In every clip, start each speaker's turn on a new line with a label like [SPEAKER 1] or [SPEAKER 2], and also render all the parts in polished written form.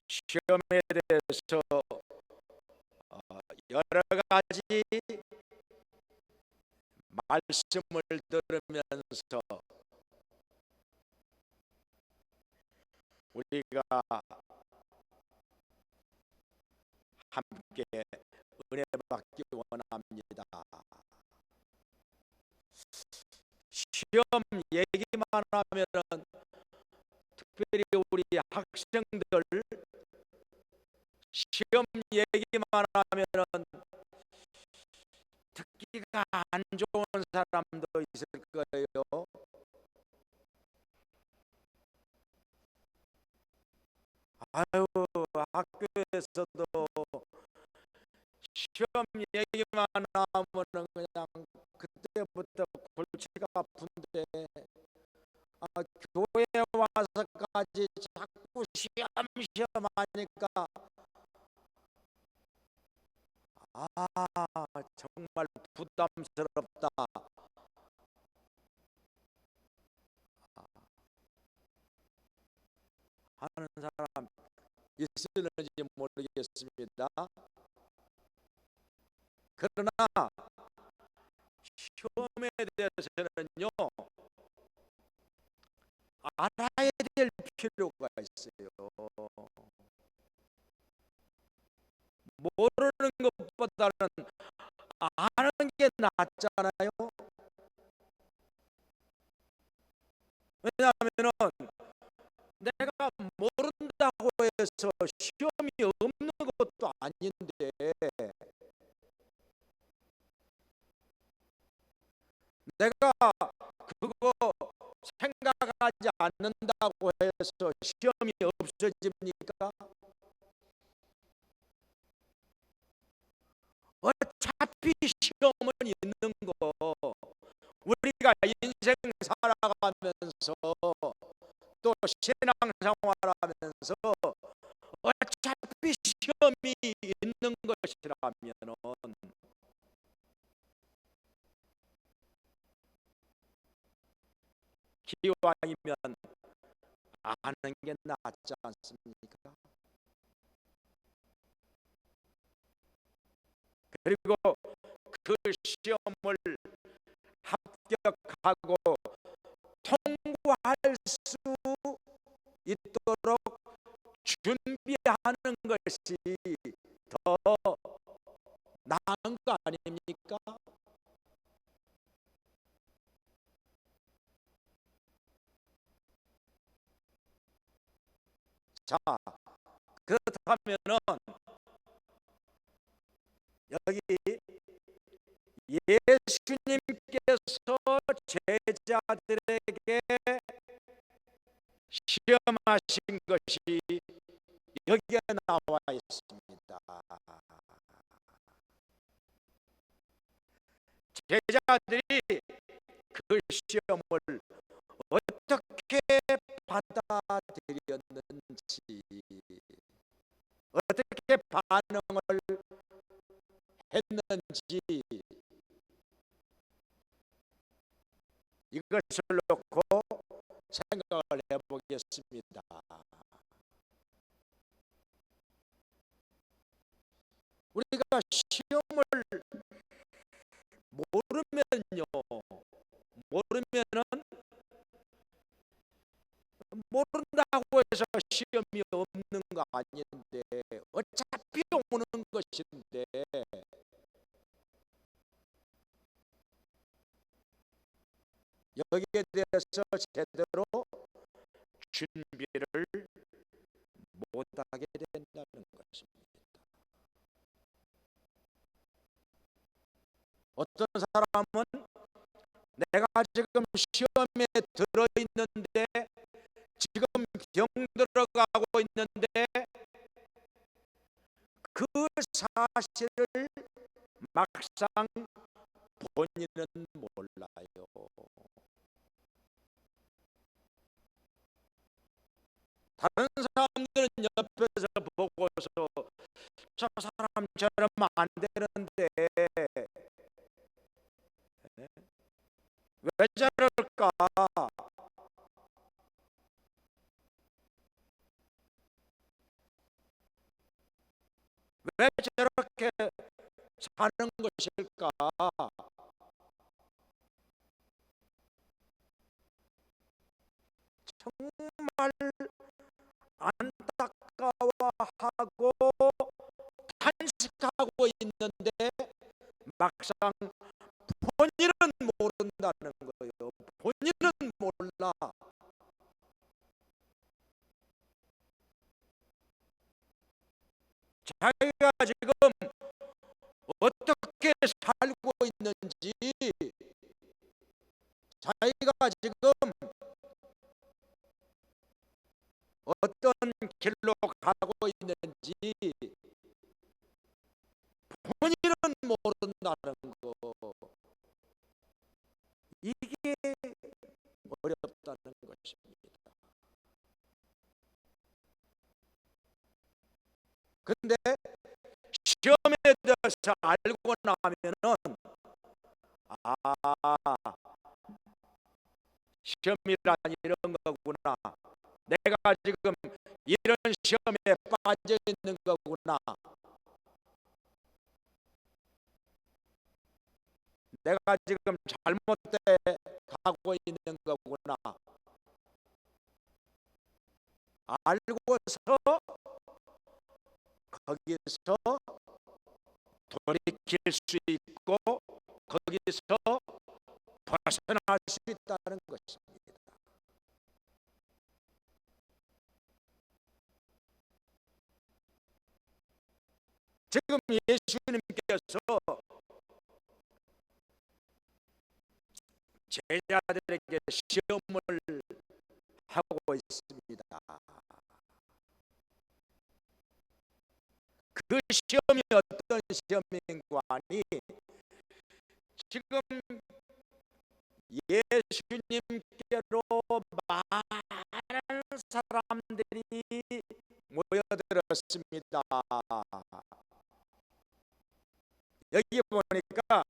[SPEAKER 1] 시험에 대해서 여러 가지 말씀을 들으면서 우리가 함께 은혜 받기 원합니다. 시험 얘기만 하면은, 특별히 우리 학생들 시험 얘기만 하면은 듣기가 안 좋은 사람도 있을 거예요. 아유, 학교에서도 시험 얘기만 하면은 그냥 그때부터 골치가 아픈데, 교회에 와서까지 자꾸 시험 하니까 정말 부담스럽다 하는 사람 있을는지 모르겠습니다. 그러나 시험에 대해서는요, 알아야 될 필요가 있어요. 모르는 것보다는 아는 게 낫잖아요. 왜냐하면은 내가 모른다고 해서 시험이 없는 것도 아닌데, 내가 그거 생각하지 않는다고 해서 시험이 없어집니까? 어차피 시험은 있는 거. 우리가 인생 살아가면서 또 신앙생활하면서 어차피 시험이 있는 것이라면은 기왕이면 아는 게 낫지 않습니까? 그리고 그 시험을 합격하고 통과할 수 있도록 준비하는 것이 더 나은 거 아닙니까? 자, 그렇다면은 여기 예수님께서 제자들에게 시험하신 것이 여기에 나와 있습니다. 제자들이 그 시험을 어떻게 받아들였는지, 어떻게 반응을 했는지, 이것을 놓고 생각을 해보겠습니다. 우리가 시험을 모르면요, 모르면은 모른다고 해서 시험이 없는 거 아닌데, 어차피 오는 것인데, 여기에 대해서 제대로 준비를 못하게 된다는 것입니다. 어떤 사람은 내가 지금 시험에 들어있는데, 지금 병 들어가고 있는데 그 사실을 막상 본인은 몰라요. 다른 사람들은 옆에서 보고서 저 사람처럼 안 되는데 왜 저럴까? 왜 저렇게 사는 것일까? 정말 안타까워하고 탄식하고 있는데 막상 본인은 모른다는 거예요. 본인은 몰라. 자기가 지금 어떻게 살고 있는지, 자기가 지금 어떤 길로 가고 있는지 본인은 모른다는 거. 이게 어렵다는 것입니다. 근데 시험에 대해서 알고 나면은 시험이란 이런 거구나. 내가 지금 이런 시험에 빠져 있는 거구나. 내가 지금 잘못돼 가고 있는 거구나. 알고서 거기서 돌이킬 수 있고 거기서 벗어날 수 있다는 것입니다. 지금 예수님께서 제자들에게 시험을 하고 있습니다. 그 시험이 어떤 시험인고 하니 지금 예수님께로 많은 사람들이 모여들었습니다. 여기 보니까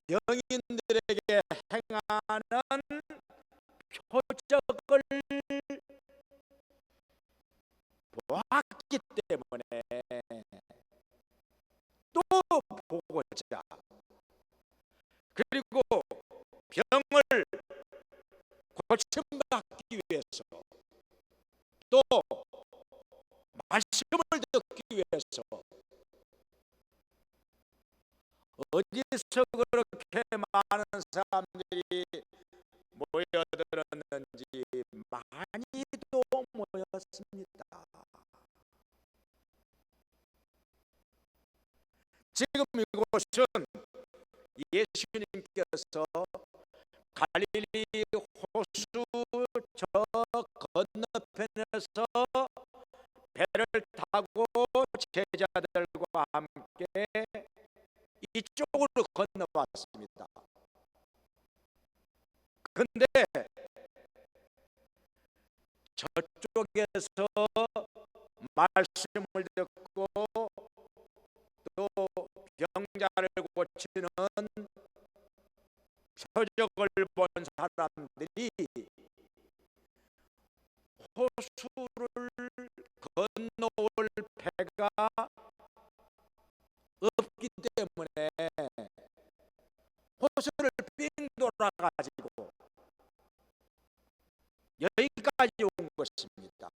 [SPEAKER 1] 병인들에게 행하는 표적을 보았기 때문에 또 보고자, 그리고 병을 고침받기 위해서, 또 말씀을 듣기 위해서 어디서 그렇게 많은 사람들이 모여들었는지 많이도 모였습니다. 지금 이곳은 예수님께서 갈릴리 호수 저 건너편에서 배를 타고 제자들과 함께 이쪽으로 건너왔습니다. 근데 저쪽에서 말씀을 듣고 또 병자를 고치는 표적을 본 사람들이 호수를 건너올 배가 없기 때문에 호수를 빙 돌아가지고 여기까지 온 것입니다.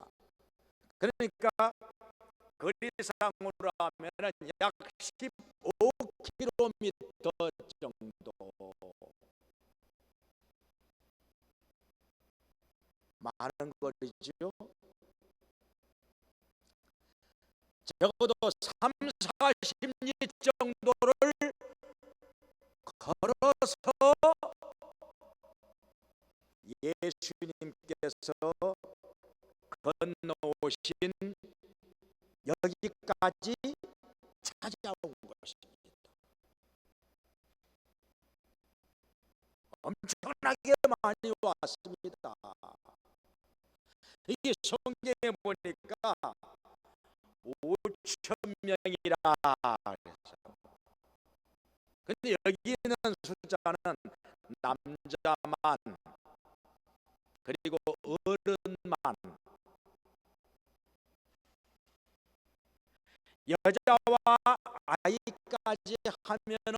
[SPEAKER 1] 그러니까 거리상으로 하면 약 15km 정도, 많은 거리죠. 적어도 3, 40리 정도를 걸어서 예수님께서 건너오신 여기까지 찾아온 것입니다. 엄청나게 많이 왔습니다. 이게 성경에 보니까 5,000명이라 그랬어요. 근데 여기 있는 숫자는 남자만, 그리고 어른만, 여자와 아이까지 하면은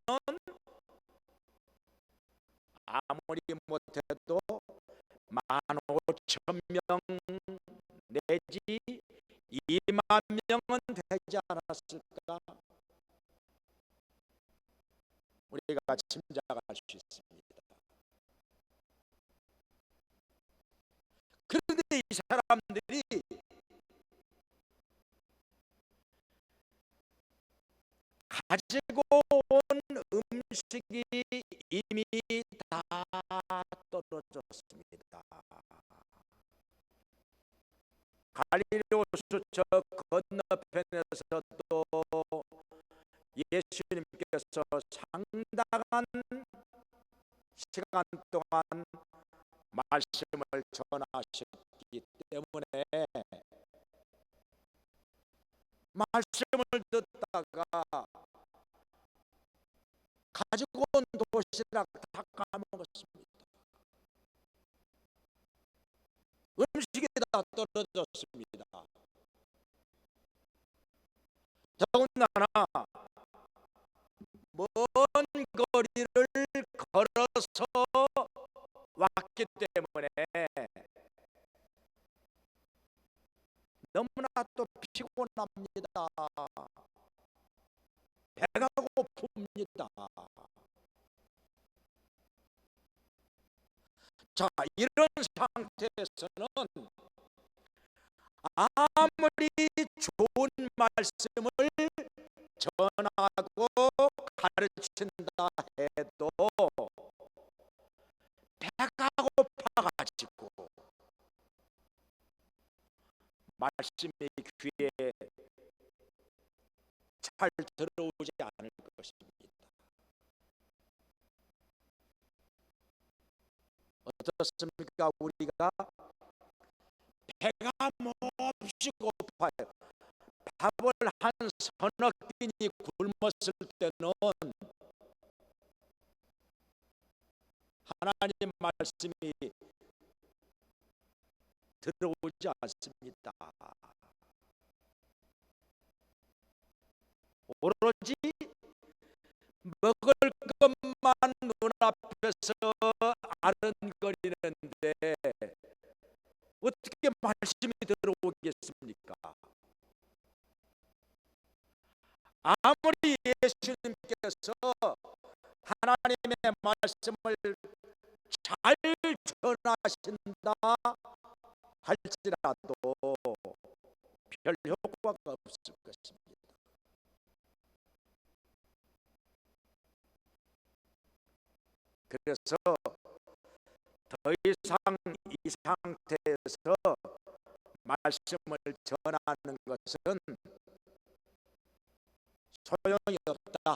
[SPEAKER 1] 아무리 못해도 15,000명 내지 20,000명은 되지 않았을까, 우리가 짐작할 수 있습니다. 그런데 이 사람들이 가지고 온 음식이 이미 다 떨어졌습니다. 갈릴리오수 저 건너편에서도 예수님께서 상당한 시간 동안 말씀을 전하셨기 때문에 말씀을 듣다가 가지고 온 도시락 다 까먹었습니다. 음식이 다 떨어졌습니다. 더군다나 먼 거리를 걸어서 왔기 때문에 너무나 또 피곤합니다. 배가 고픕니다. 자, 이런 상태에서는 아무리 좋은 말씀을 전하고 가르친다 해도 배가 고파가지고 말씀이 귀에 잘 들어오지 않을 것입니다. 어떻습니까? 우리가 배가 몹시 고파요. 밥을 한 서너 끼니 굶었을 때는 하나님 말씀이 들어오지 않습니다. 오로지 먹을 것만 눈앞에서 아른거리는데 어떻게 말씀이 들어오겠습니까? 아무리 예수님께서 하나님의 말씀을 잘 전하신다 할지라도 별 효과가 없을 것입니다. 그래서 더 이상 이 상태에서 말씀을 전하는 것은 소용이 없다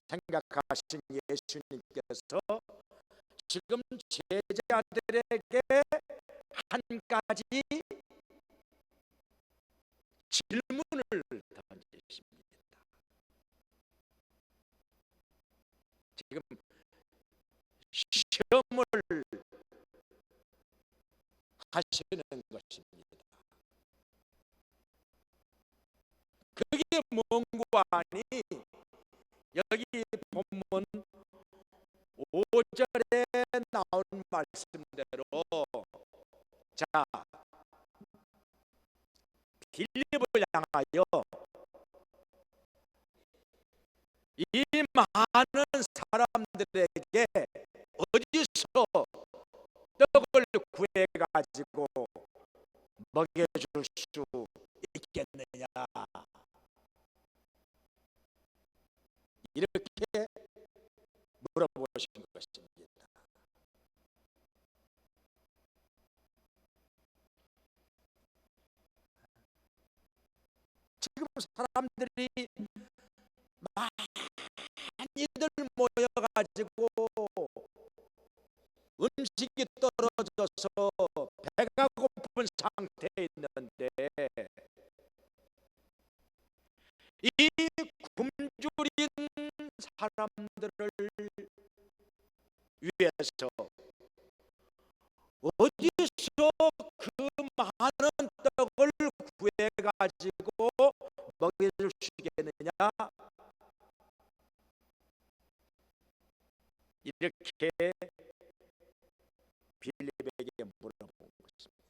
[SPEAKER 1] 생각하신 예수님께서 지금 제자들에게 한 가지 질문을 던지십니다. 지금 시험을 하시는 것입니다. 그게 뭔고 하니 여기 본문 5절에 나온 말씀대로 자, 빌립을 향하여 이 많은 사람들에게 어디서 떡을 구해 가지고 먹여줄 수 있겠느냐, 이렇게 물어보신 것입니다. 지금 사람들이 많이들 모여가지고 음식이 떨어져서 배가 고픈 상태에 있는데 이 굶주린 사람들을 위해서 어디서 그 많은 가지고 먹여줄 수 있겠느냐, 이렇게 빌립에게 물어본 것입니다.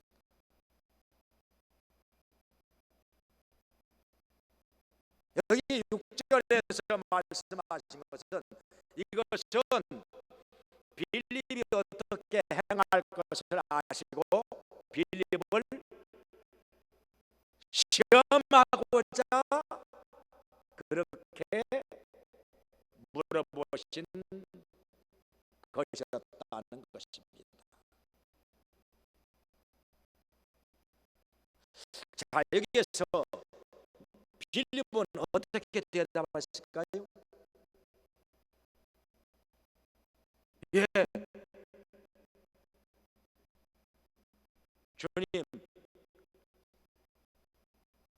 [SPEAKER 1] 여기 6절에서 말씀하신 것은, 이것은 빌립이 어떻게 행할 것을 아시고 빌립을 시험하고자 그렇게 물어보신 것이었다는 것입니다. 자, 여기에서 빌립은 어떻게 대답했을까요? 예, 주님,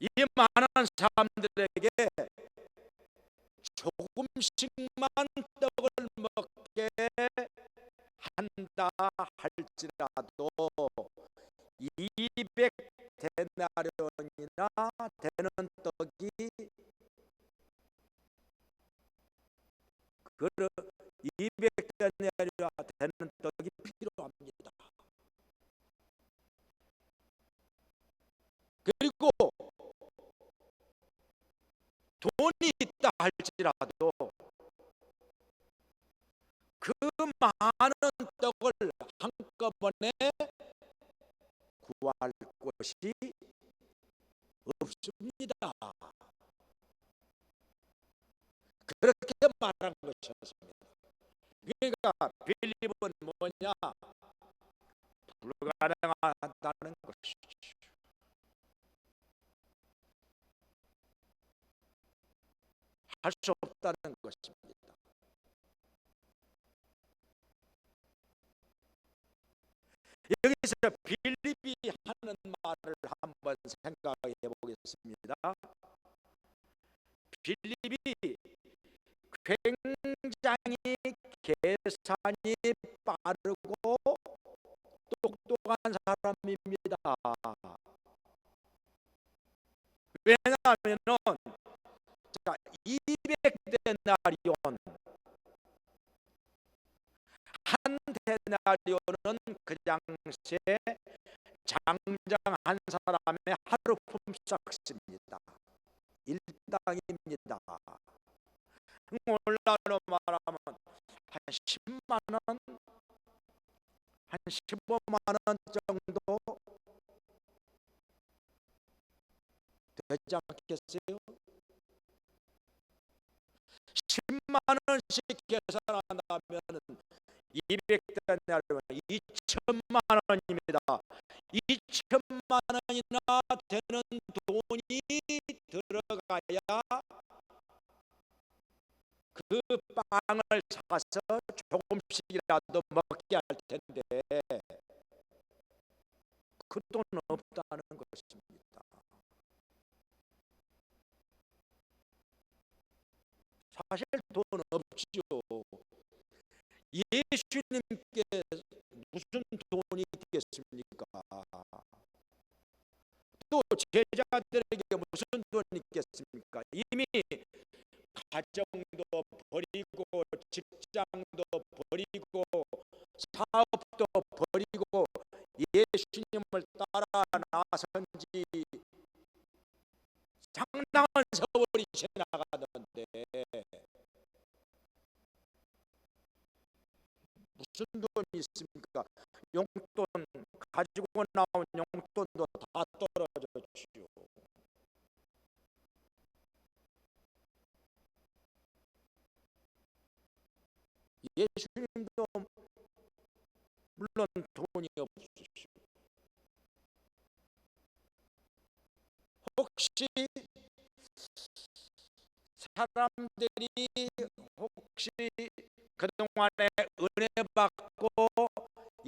[SPEAKER 1] 이 많은 사람들에게 조금씩만 떡을 먹게 한다 할지라도 200데나리온이나 되는 떡이, 그 200데나리온 되는 떡이 필요합니다. 그리고 돈이 있다 할지라도 그 많은 떡을 한꺼번에 구할 곳이 없습니다. 그렇게 말한 것이었습니다. 그러니까 빌립은 뭐냐? 불가능하다는 것이죠. 할 수 없다는 것입니다. 여기서 빌립이 하는 말을 한번 생각해 보겠습니다. 빌립이 굉장히 계산이 빠르고 똑똑한 사람입니다. 왜냐하면 200데나리온, 한 데나리온은 그 당시에 장장 한 사람의 하루 품삯입니다. 일당입니다. 오늘날로 말하면 한 10만 원, 한 15만 원 정도 되지 않겠어요? 10만 원씩 계산한다면 200데나리온 2천만 원입니다. 2천만 원이나 되는 돈이 들어가야 그 빵을 사서 조금씩이라도 먹게 할 텐데 그 돈 없다는 것입니다. 사실 돈 없지요. 예수님께 무슨 돈이 있겠습니까? 또 제자들에게 무슨 돈이 있겠습니까? 이미 가정도 버리고 직장도 버리고 사업도 버리고 예수님을 따라 나선 지 상당한 세월이 지나가는데 무슨 돈이 있습니까? 용돈 가지고 나온 용돈도 다 떨어졌지요. 예수님도 물론 돈이 없으시고, 혹시 사람들이 혹시 그동안에 은혜 받고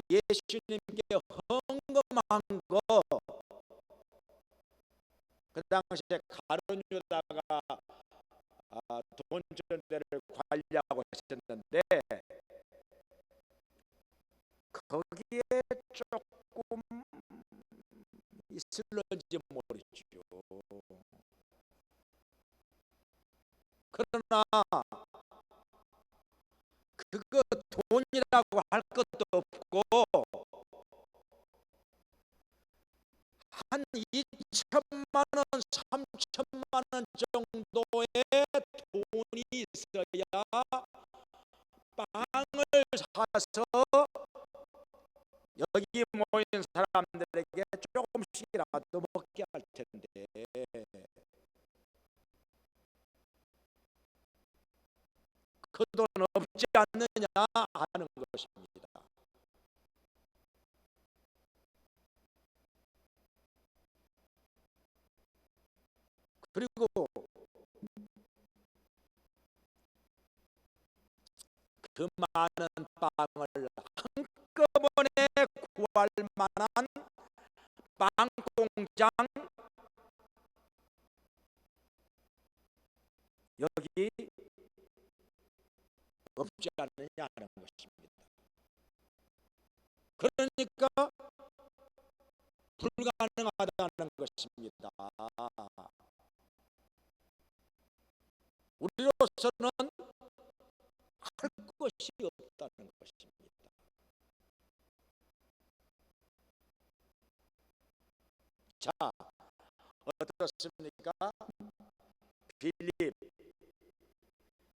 [SPEAKER 1] 예수님께 헌금한 거, 그 당시에 가룟 유다가 돈 전대를 관리하고 있었는데 거기에 조금 있을런지 모르죠. 그거 돈이라고 할 것도 없고 한 2천만 원, 3천만 원 정도의 돈이 있어야 빵을 사서 여기 모인 사람들에게 조금씩이라도 먹게 할 텐데 그 돈 없지 않느냐 하는 것입니다. 그리고 그 많은 빵을 한꺼번에 구할 만한 빵 공장 여기 없지 않느냐는 것입니다. 그러니까 불가능하다는 것입니다. 우리로서는 할 것이 없다는 것입니다. 자, 어떻습니까? 빌립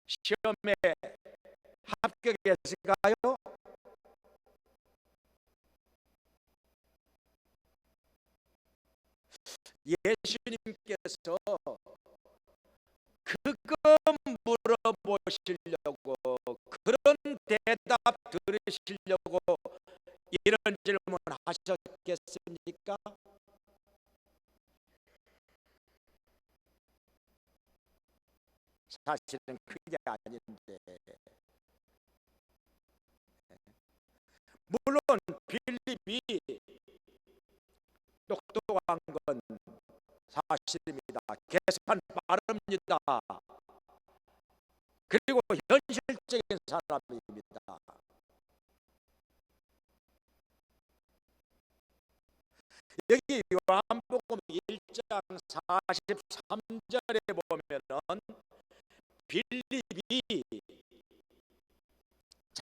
[SPEAKER 1] 시험에 합격했을까요? 예수님께서 그거 물어보시려고 그런 대답 들으시려고 이런 질문 하셨겠습니까? 사실은 그게 아닌데 물론 빌립이 똑똑한 건 사실입니다. 계산 빠릅니다. 그리고 현실적인 사람입니다. 여기 요한복음 1장 43절에 보면은 빌립이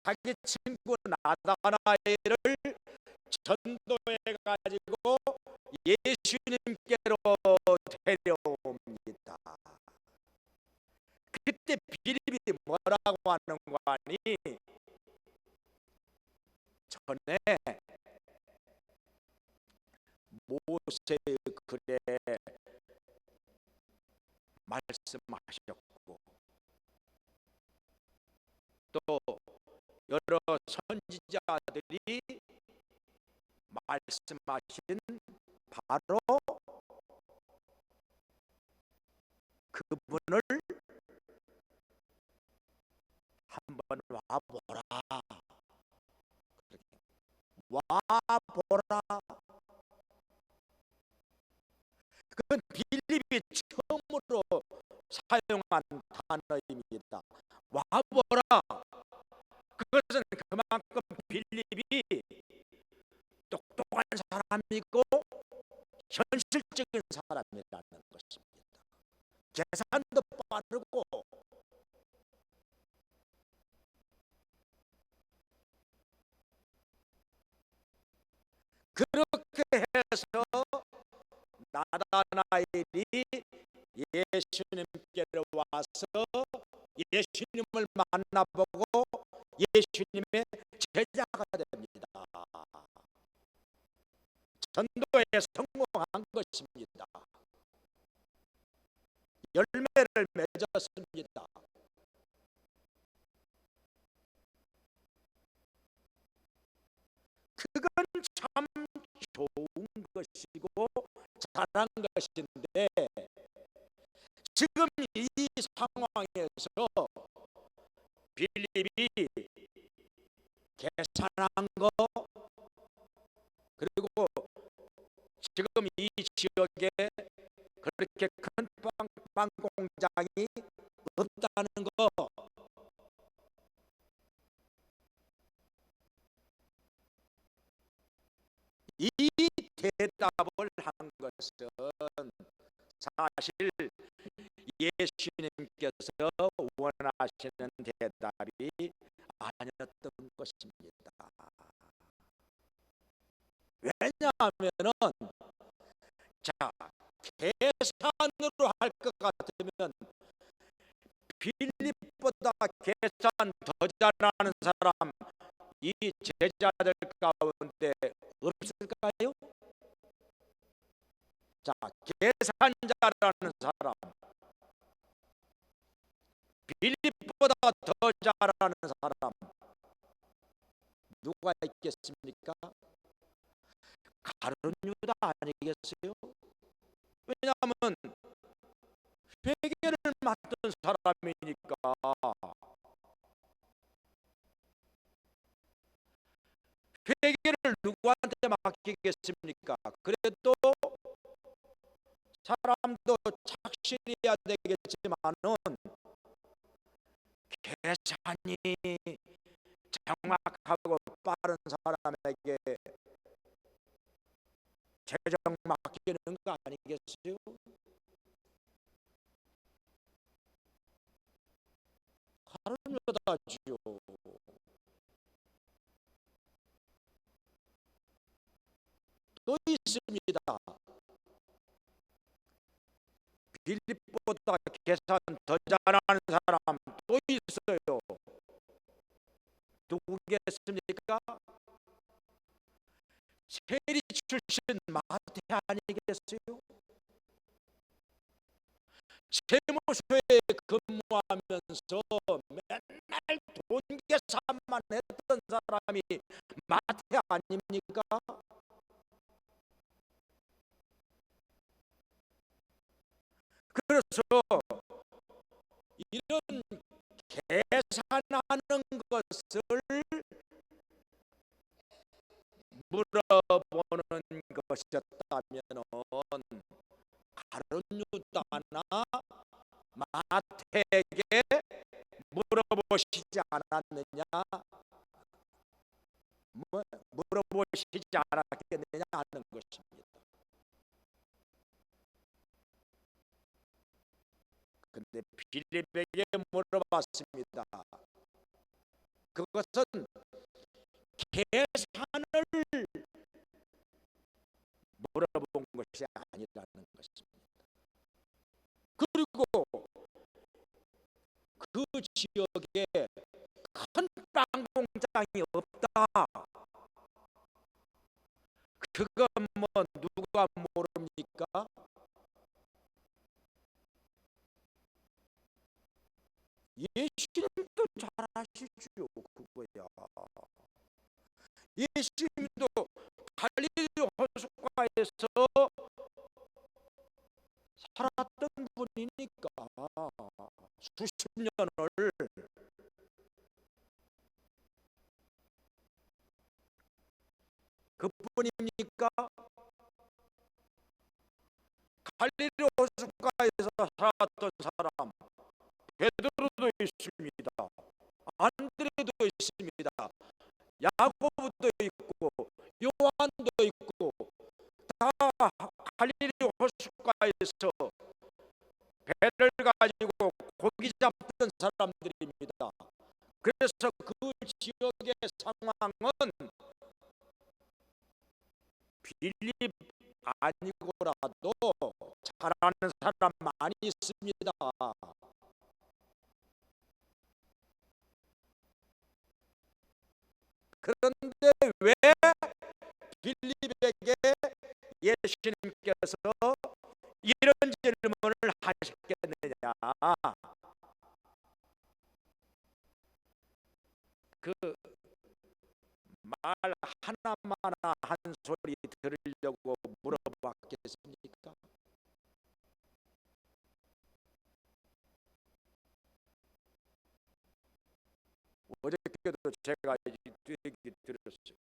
[SPEAKER 1] 자기 친구 나다나엘을 전도해 가지고 예수님께로 데려옵니다. 그때 빌립이 뭐라고 하는 거 아니? 전에 모세의 글에 말씀하셨고 또 여러 선지자들이 말씀하신 바로 그분을 한번 와보라. 와보라. 그건 빌립이 처음으로 사용한 단어입니다. 와보라. 그것은 그만큼 빌립이 똑똑한 사람이고 현실적인 사람이라는 것입니다. 계산도 빠르고 그렇게 해서 나다나엘이 예수님께로 와서 예수님을 만나보고 예수님의 제자가 됩니다. 전도에 성공한 것입니다. 열매를 맺었습니다. 그건 참 좋은 것이고 잘한 것인데 지금 이 상황에서 빌립이 계산한 거 그리고 지금 이 지역에 그렇게 큰 빵 공장이 없다는 거 이 대답을 한 것은 사실 예수님께서 원하시는 대답이 아니었던 것입니다. 왜냐하면은 자, 계산으로 할 것 같으면 빌립보다 계산 더 잘하는 사람 이 제자들 가운데 없을까요? 자, 계산 잘하는 사람, 빌립보다 더 잘하는 사람 누가 있겠습니까? 가룟 유다 아니겠어요? 왜냐하면 회개를 맡은 사람이니까. 회개를 누구한테 맡기겠습니까? 그래도 사람도 착실해야 되겠지만은 계산이 정확하고 빠른 사람에게 재정 맡기는 거 아니겠어요? 가룟 유다지요. 또 있습니다. 빌립보다 계산 더 잘하는 사람 또 있어요. 누구겠습니까? 세리 출신 마태 아니겠어요? 세무서에 근무하면서 맨날 돈 계산만 했던 사람이 마태 아닙니까? 그래서 이런 계산하는 것을 물어보는 것이었다면 가룟 유다나 마태에게 물어보시지 않았느냐? 물어보시지 않았겠느냐 하는 것입니다. 근데 빌립에게 물어봤습니다. 그것은 계산을 물어본 것이 아니라는 것입니다. 그리고 그 지역에 큰 빵 공장이 없다. 그건 뭐 누가 모릅니까? 예수님도 잘 아시죠. 그거야. 예수님도 갈릴리 호숫가에서 살았던 분이니까 수십 년을. 그뿐입니까? 갈릴리 호숫가에서 살았던 사람 베드로도 있습니다. 안드레도 있습니다. 야고보도 있고 요한도 있고 다 갈릴리 호숫가에서 배를 가지고 고기 잡던 사람들입니다. 그래서 그 지역의 상황은 빌립 아니고라도 잘하는 사람 많이 있습니다. 그런데 왜 빌립에게 예수님께서 이런 질문을 하셨겠느냐? 그 말 하나마나 한 소리 들으려고 물어봤겠습니까? 어저께도 제가 얘기 들었어요.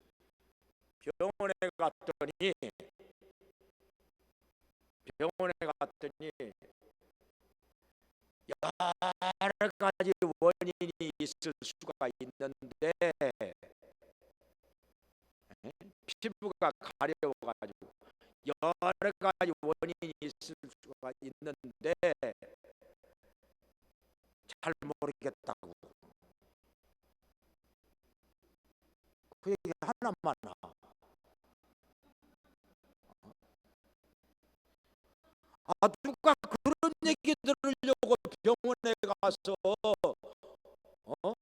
[SPEAKER 1] 병원에 갔더니 여러 가지 원인이 있을 수가 있는데 피부가 가려워가지고 여러 가지 원인이 있을 수가 있는데 잘 그 얘기 하나만 하. 누가 그런 얘기 들으려고 병원에 가서 어?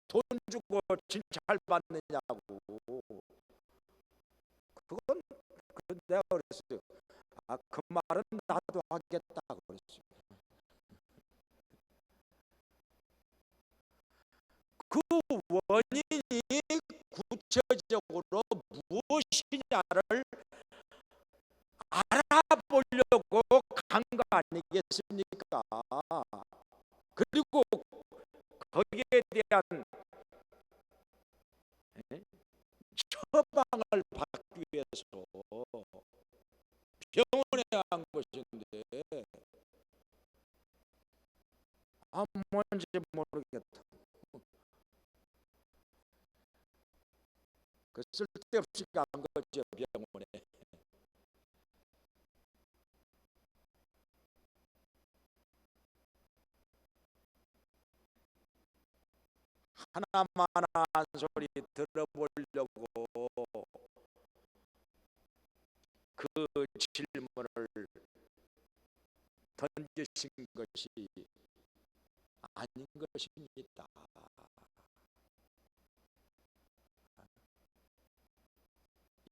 [SPEAKER 1] 돈 주고 진찰 받느냐고. 그건 내가 그랬어요. 그 말은 나도 하겠다 그랬어요. 그 원인이 구체적으로 무엇이냐를 알아보려고 간 거 아니겠습니까? 그리고 거기에 대한 처방을 받기 위해서 병원에 간 것인데 뭔지 모르겠다. 그 쓸데없이 간 거죠 병원에. 하나만 한 소리 들어보려고 그 질문을 던지신 것이 아닌 것입니다.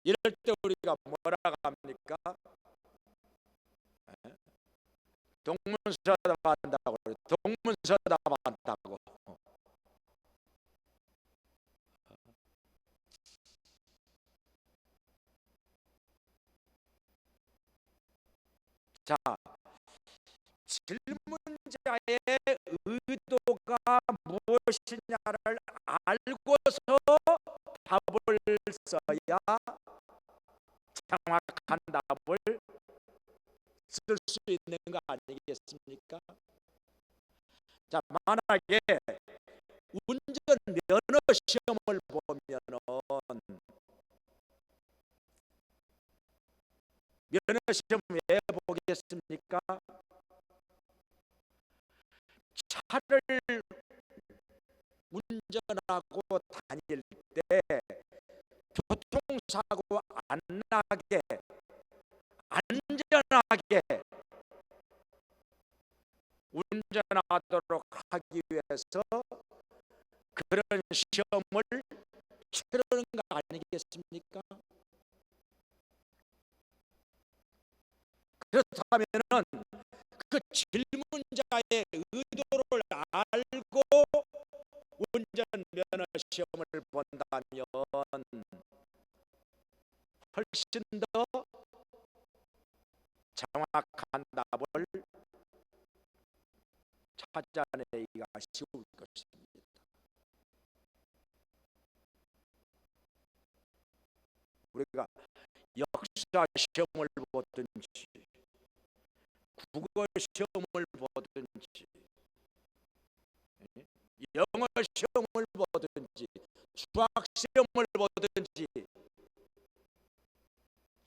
[SPEAKER 1] 이럴 때 우리가 뭐라 합니까? 동문서답 한다고. 동문서답 한다고. 자, 질문자의 의도가 무엇이냐를 알고서 답을 써야 정확한 답을 쓸 수 있는 거 아니겠습니까? 자, 만약에 운전 면허 시험을 보면은 면허 시험 왜 보겠습니까? 차를 운전하고 다닐 때 교통사고 안 나게 안전하게 운전하도록 하기 위해서 그런 시험을 치르는 거 아니겠습니까? 그렇다면은 그 질문자의 의도를 알고 운전 면허 시험을 본다면 훨씬 더 정확한 답을 찾아내기가 쉬울 것입니다. 우리가 역사 시험을 보든지 국어 시험을 보든지 영어 시험을 보든지 수학 시험을 보든지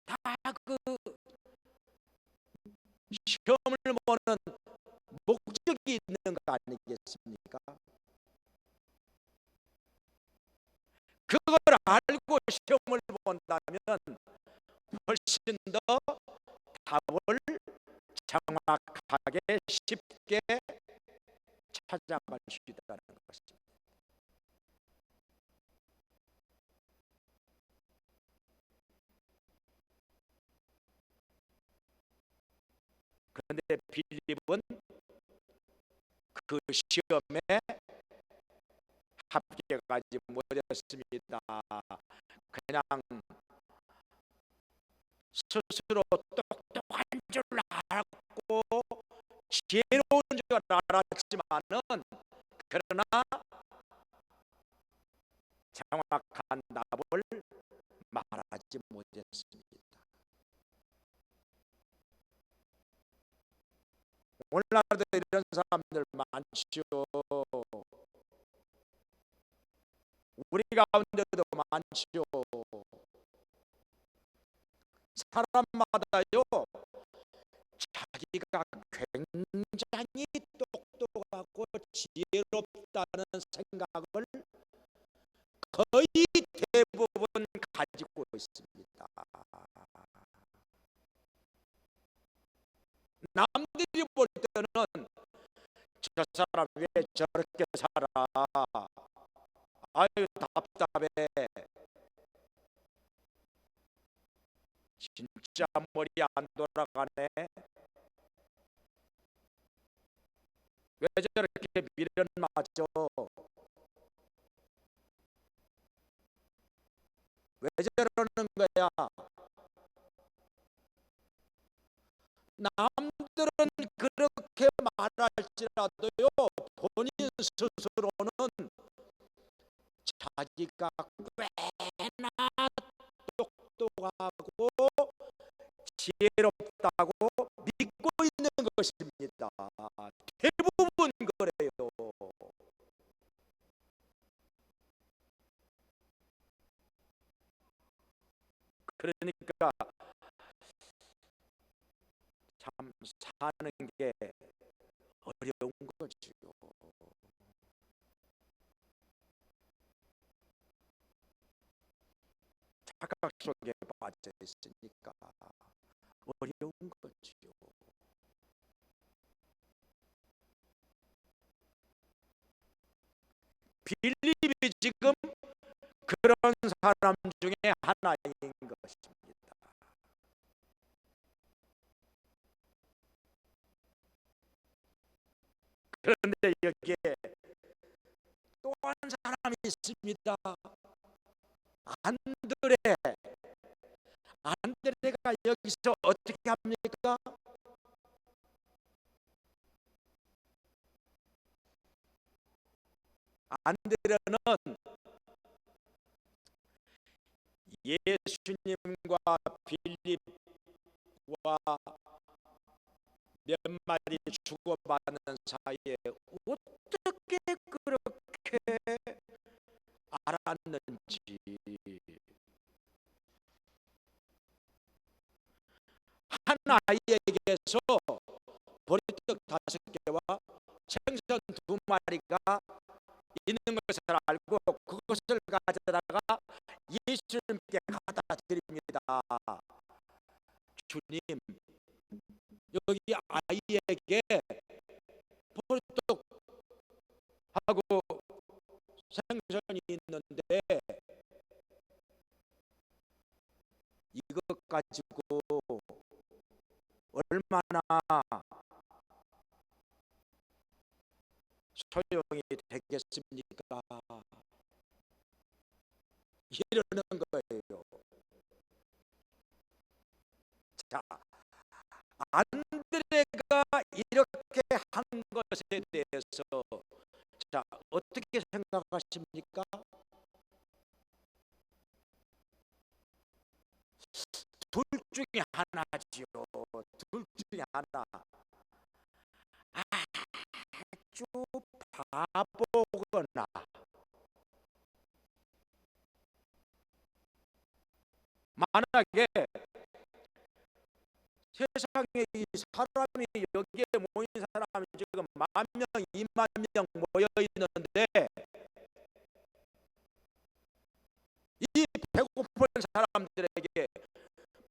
[SPEAKER 1] 다 그 시험을 보는 목적이 있는 거 아니겠습니까? 그걸 알고 시험을 본다면 훨씬 더 답을 정확하게 쉽게 찾아갈 수 있다는 것입니다. 그런데 필립은 그 시험에 합격하지 못했습니다. 그냥 스스로 똑똑한 줄 알았고 지혜로운 줄 알았지만은 그러나 정확한 답을 말하지 못했습니다. 오늘날도 이런 사람들 많지요. 우리 가운데도 많지요. 사람마다요 자기가 굉장히 똑똑하고 지혜롭다는 생각을 거의 있습니다. 남들이 볼 때는 저 사람 왜 저렇게 살아? 아유 답답해. 진짜 머리 안 돌아가네. 왜 저렇게 미련 맞죠? 왜 저러는 거야? 남들은 그렇게 말할지라도요, 본인 스스로는 자기가 꽤나 똑똑하고 지혜롭다고 믿고 있는 것입니다. 대부분 그래요. 그러니까 참 사는 게 어려운 거지요. 착각 속에 빠져 있으니까 어려운 거지요. 빌립이 지금 그런 사람 중에 하나인 것입니다. 그런데 여기에 또 한 사람이 있습니다. 안드레. 안드레가 여기서 어떻게 합니까? 안드레는 예수님과 빌립과 몇 마디 주고받는 사이에 어떻게 그렇게 알았는지, 한 아이에게서 보리떡 5개와 생선 2마리가 있는 것을 알고 그것을 가져다가 예수님께 갖다 드립니다. 주님, 여기 아이에게 보리떡하고 생선이 있는데 이것 가지고 얼마나 소용이 되겠습니까? 이러는 거예요. 자, 안드레가 이렇게 한 것에 대해서 자 어떻게 생각하십니까? 둘 중에 하나지요. 둘 중에 하나. 아주 바보거나 만약에 세상에 이 사람이 여기에 모인 사람이 지금 10,000명, 20,000명 모여 있는데 이 배고픈 사람들에게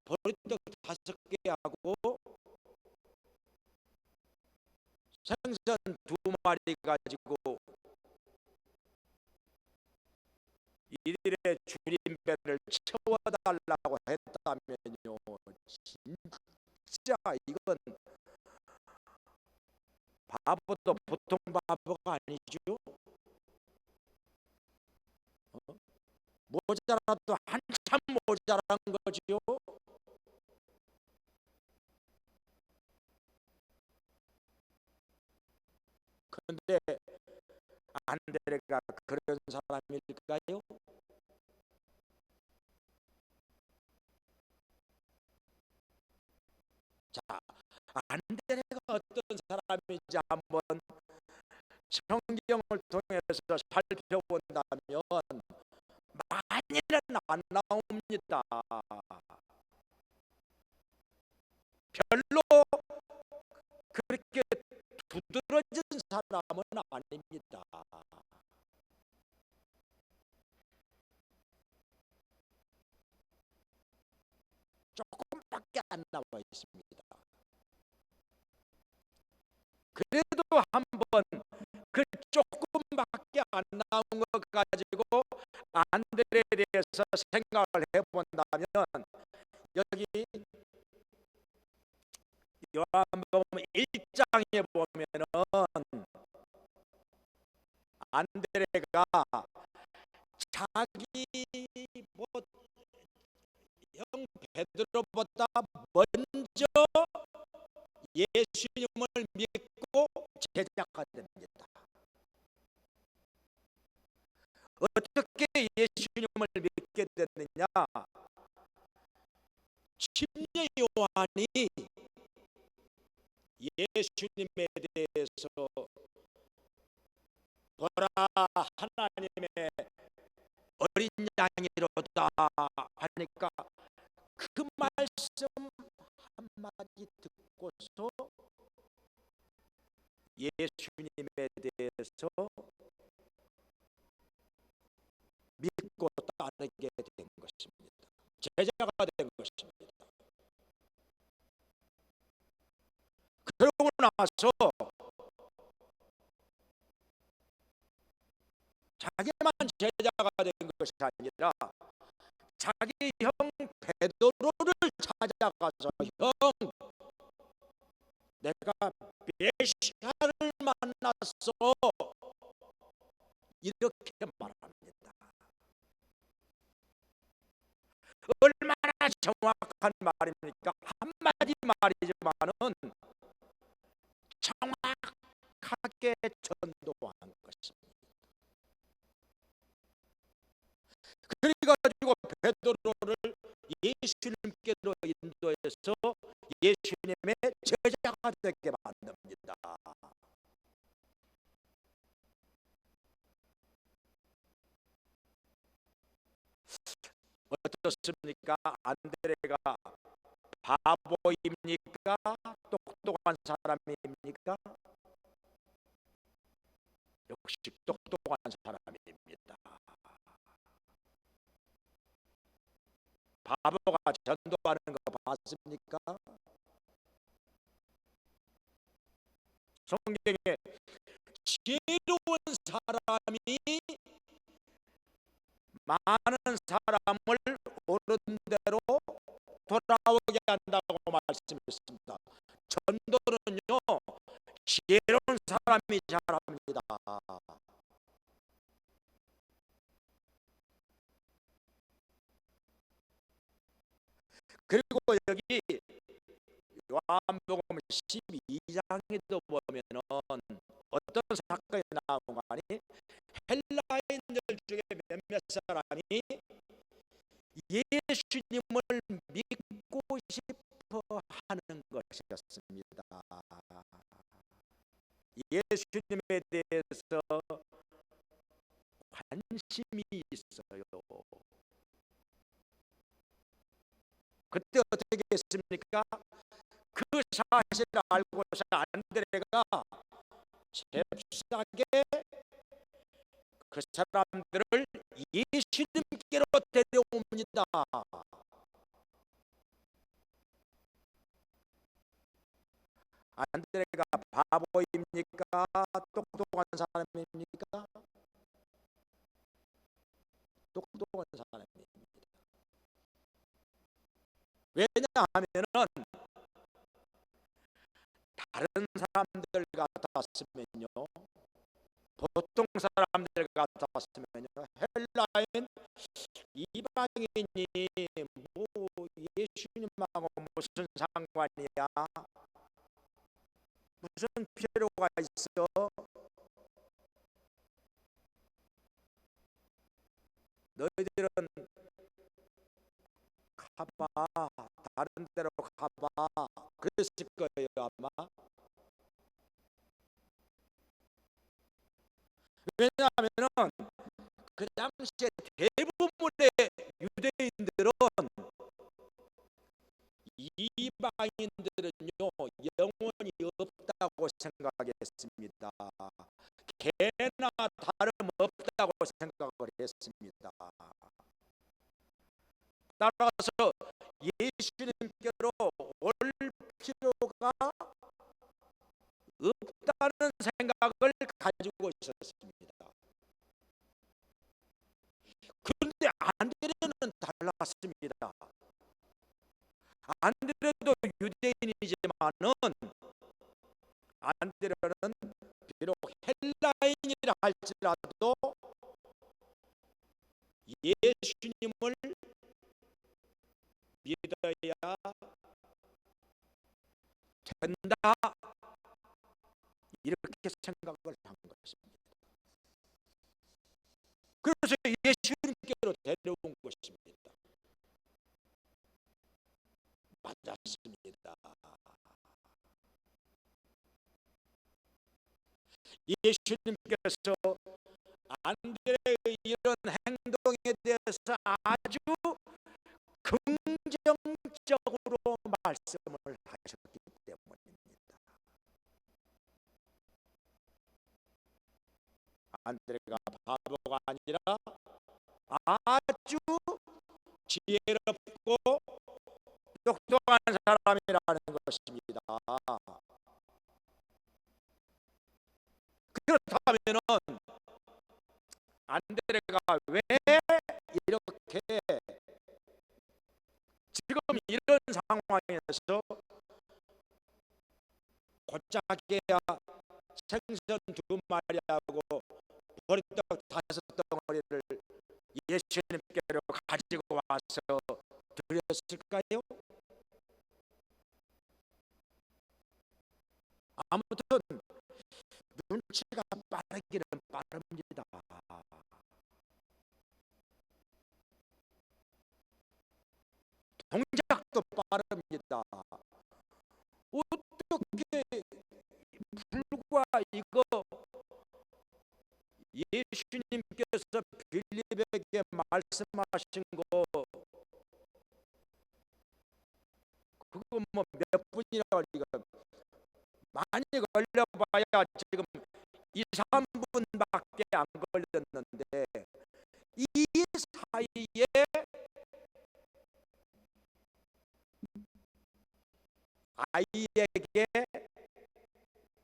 [SPEAKER 1] 보리떡 5개하고 생선 2마리 가지고 이들의 줄임배를 채워달라고 했다면요, 진짜 이건 바보도 보통 바보가 아니죠. 모자라도 한참 모자란 거지요. 그런데 안드레가 그런 사람일까요? 자, 안드레가 어떤 사람인지 한번 성경을 통해서 살펴본다면 많이는 안 나옵니다. 별로 그렇게 두드러진 사람은 아닙니다. 조금밖에 안 나와 있습니다. 그래도 한번 그 조금밖에 안 나온 것 가지고 안드레에 대해서 생각을 해본다면, 여기 요한복음 1장에 보면은 안드레가 자기 형 베드로보다 먼저 예수님을 믿고 제자가 됩니다. 어떻게 예수님을 믿게 됐느냐? 침례 요한이 예수님에 대해서 보라, 하나님의 어린 양이로다 하니까 그 말씀 한마디 듣고서 예수님에 대해서 믿고 따르게 된 것입니다. 제자가 된 것입니다. 그러고 나서 자기만 제자가 된 것이 아니라 자기 형 베드로를 찾아가서, 형, 내가 메시아를 만났어, 이렇게 말합니다. 얼마나 정확한 말입니까? 한마디 말이지만은 정확하게 전도한 것입니다. 그래가지고 베드로를 예수님께로 인도해서 예수님의 제자가 되게 만듭니다. 어떻습니까? 안드레가 바보입니까? 똑똑한 사람입니까? 역시 똑똑한 사람입니다. 바보가 전도하는 거 봤습니까? 성경에 지혜로운 사람이 많은 사람을 옳은 대로 돌아오게 한다고 말씀했습니다. 전도는요, 지혜로운 사람이 잘합니다. 그리고 여기 요한복음 12장에도 보면은 어떤 사건이 나오고 하니, 헬라인들 중에 몇몇 사람이 예수님을 믿고 싶어 하는 것이었습니다. 예수님에 대해서 관심이 있어요. 그때 어떻게 했습니까? 그 사실을 알고서 안드레가 잽싸게 그 사람들을 예수님께로 데려옵니다. 안드레가 바보입니까? 똑똑한 사람입니까? 똑똑한 사람입니다. 왜냐하면은 다른 사람들 같았으면요, 보통 사람들 같았으면요, 헬라인 이방인이 뭐 예수님하고 무슨 상관이야? 무슨 필요가 있어? 너희들은 가봐, 다른 데로 가봐, 그랬을 거예요 아마. 왜냐하면은 그 당시에 대부분의 유대인들은, 이방인들은요, 영혼이 없다고 생각했습니다. 개나 다름없다고 생각을 했습니다. 따라서 예수님께로 올 필요가 없다는 생각을 가지고 있었습니다. 그런데 안드레는 달랐습니다. 안드레도 유대인이지만은 안드레는 비록 헬라인이라 할지라도 예수님을 믿어야 된다, 이렇게 생각을 한 것입니다. 그래서 예수님께로 데려온 것입니다. 맞았습니다. 예수님께서 안드레의 이런 행동에 대해서 아주 긍정적으로 말씀을 하셨기 때문입니다. 안드레가 바보가 아니라 아주 지혜롭고 똑똑한 사람이라는 것입니다. 그렇다면은 안드레가 왜 이렇게 지금 이런 상황에서 고작해야 생선 2마리하고 보리떡 5덩어리를 예수님께로 가지고 와서 드렸을까요? 아무튼 눈치가 빠르기는 빠릅니다. 동작도 빠릅니다. 어떻게 불과 이거 예수님께서 빌립에게 말씀하신 거 그거 뭐 몇 분이라고 이거 많이 걸려봐야 지금 2, 3분밖에 안 걸렸는데 이 사이에 아이에게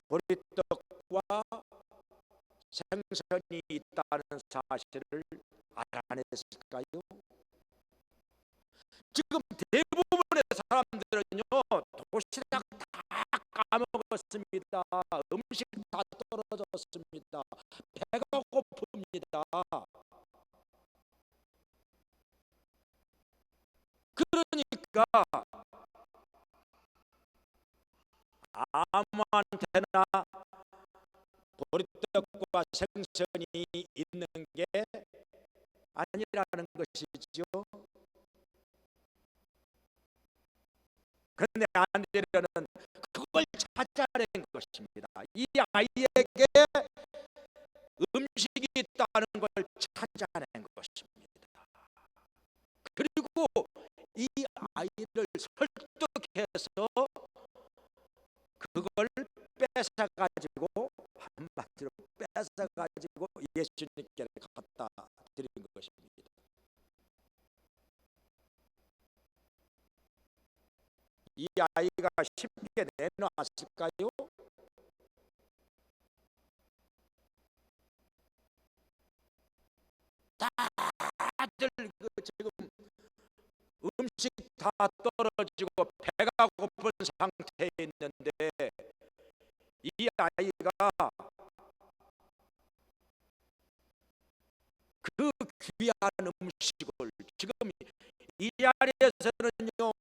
[SPEAKER 1] 보리떡과 생선이 있다는 사실을 알아냈을까요? 지금 대부분의 사람들은요 도시락 다 까먹었습니다. 음식 다 떨어졌습니다. 배가 고픕니다. 그러니까 아무한테나 보리떡과 생선이 있는 게 아니라는 것이죠. 그런데 안드레는 그걸 찾아낸 것입니다. 이 아이에게 음식이 있다는 걸 찾아낸 것입니다. 그리고 이 아이를 설득해서 그걸 뺏어가지고 한마디로 뺏어가지고 예수님께 갖다 드린 것입니다. 이 아이가 쉽게 내놨을까요? 다들 지금 음식 다 떨어지고 배가 고픈 상태에 있는데 이 아이가 그 귀한 음식을 지금 이 자리에서는요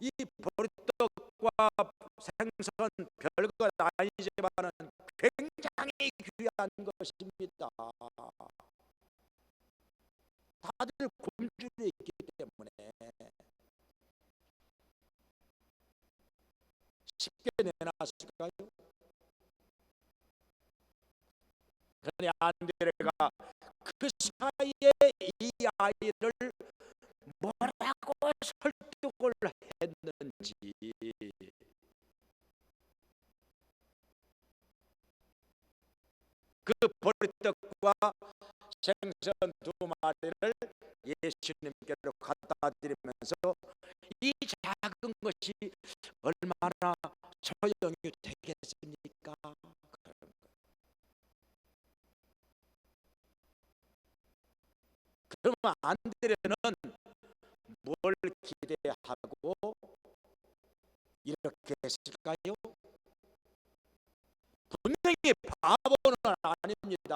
[SPEAKER 1] 이 보리떡과 생선 별것 아니지만은 굉장히 귀한 것입니다. 다들 굶주려 있기 때문에 쉽게 내놨을까요? 그러니 안드레가 그 사이에 이 아이를 뭐라고 설득을 했는지 그 보리떡과 생선 2마리를 예수님께로 갖다 드리면서 이 작은 것이 얼마나 소용이 되겠습니까? 그러면 안드레는 뭘 기대하고 이렇게 했을까요? 분명히 바보는 아닙니다.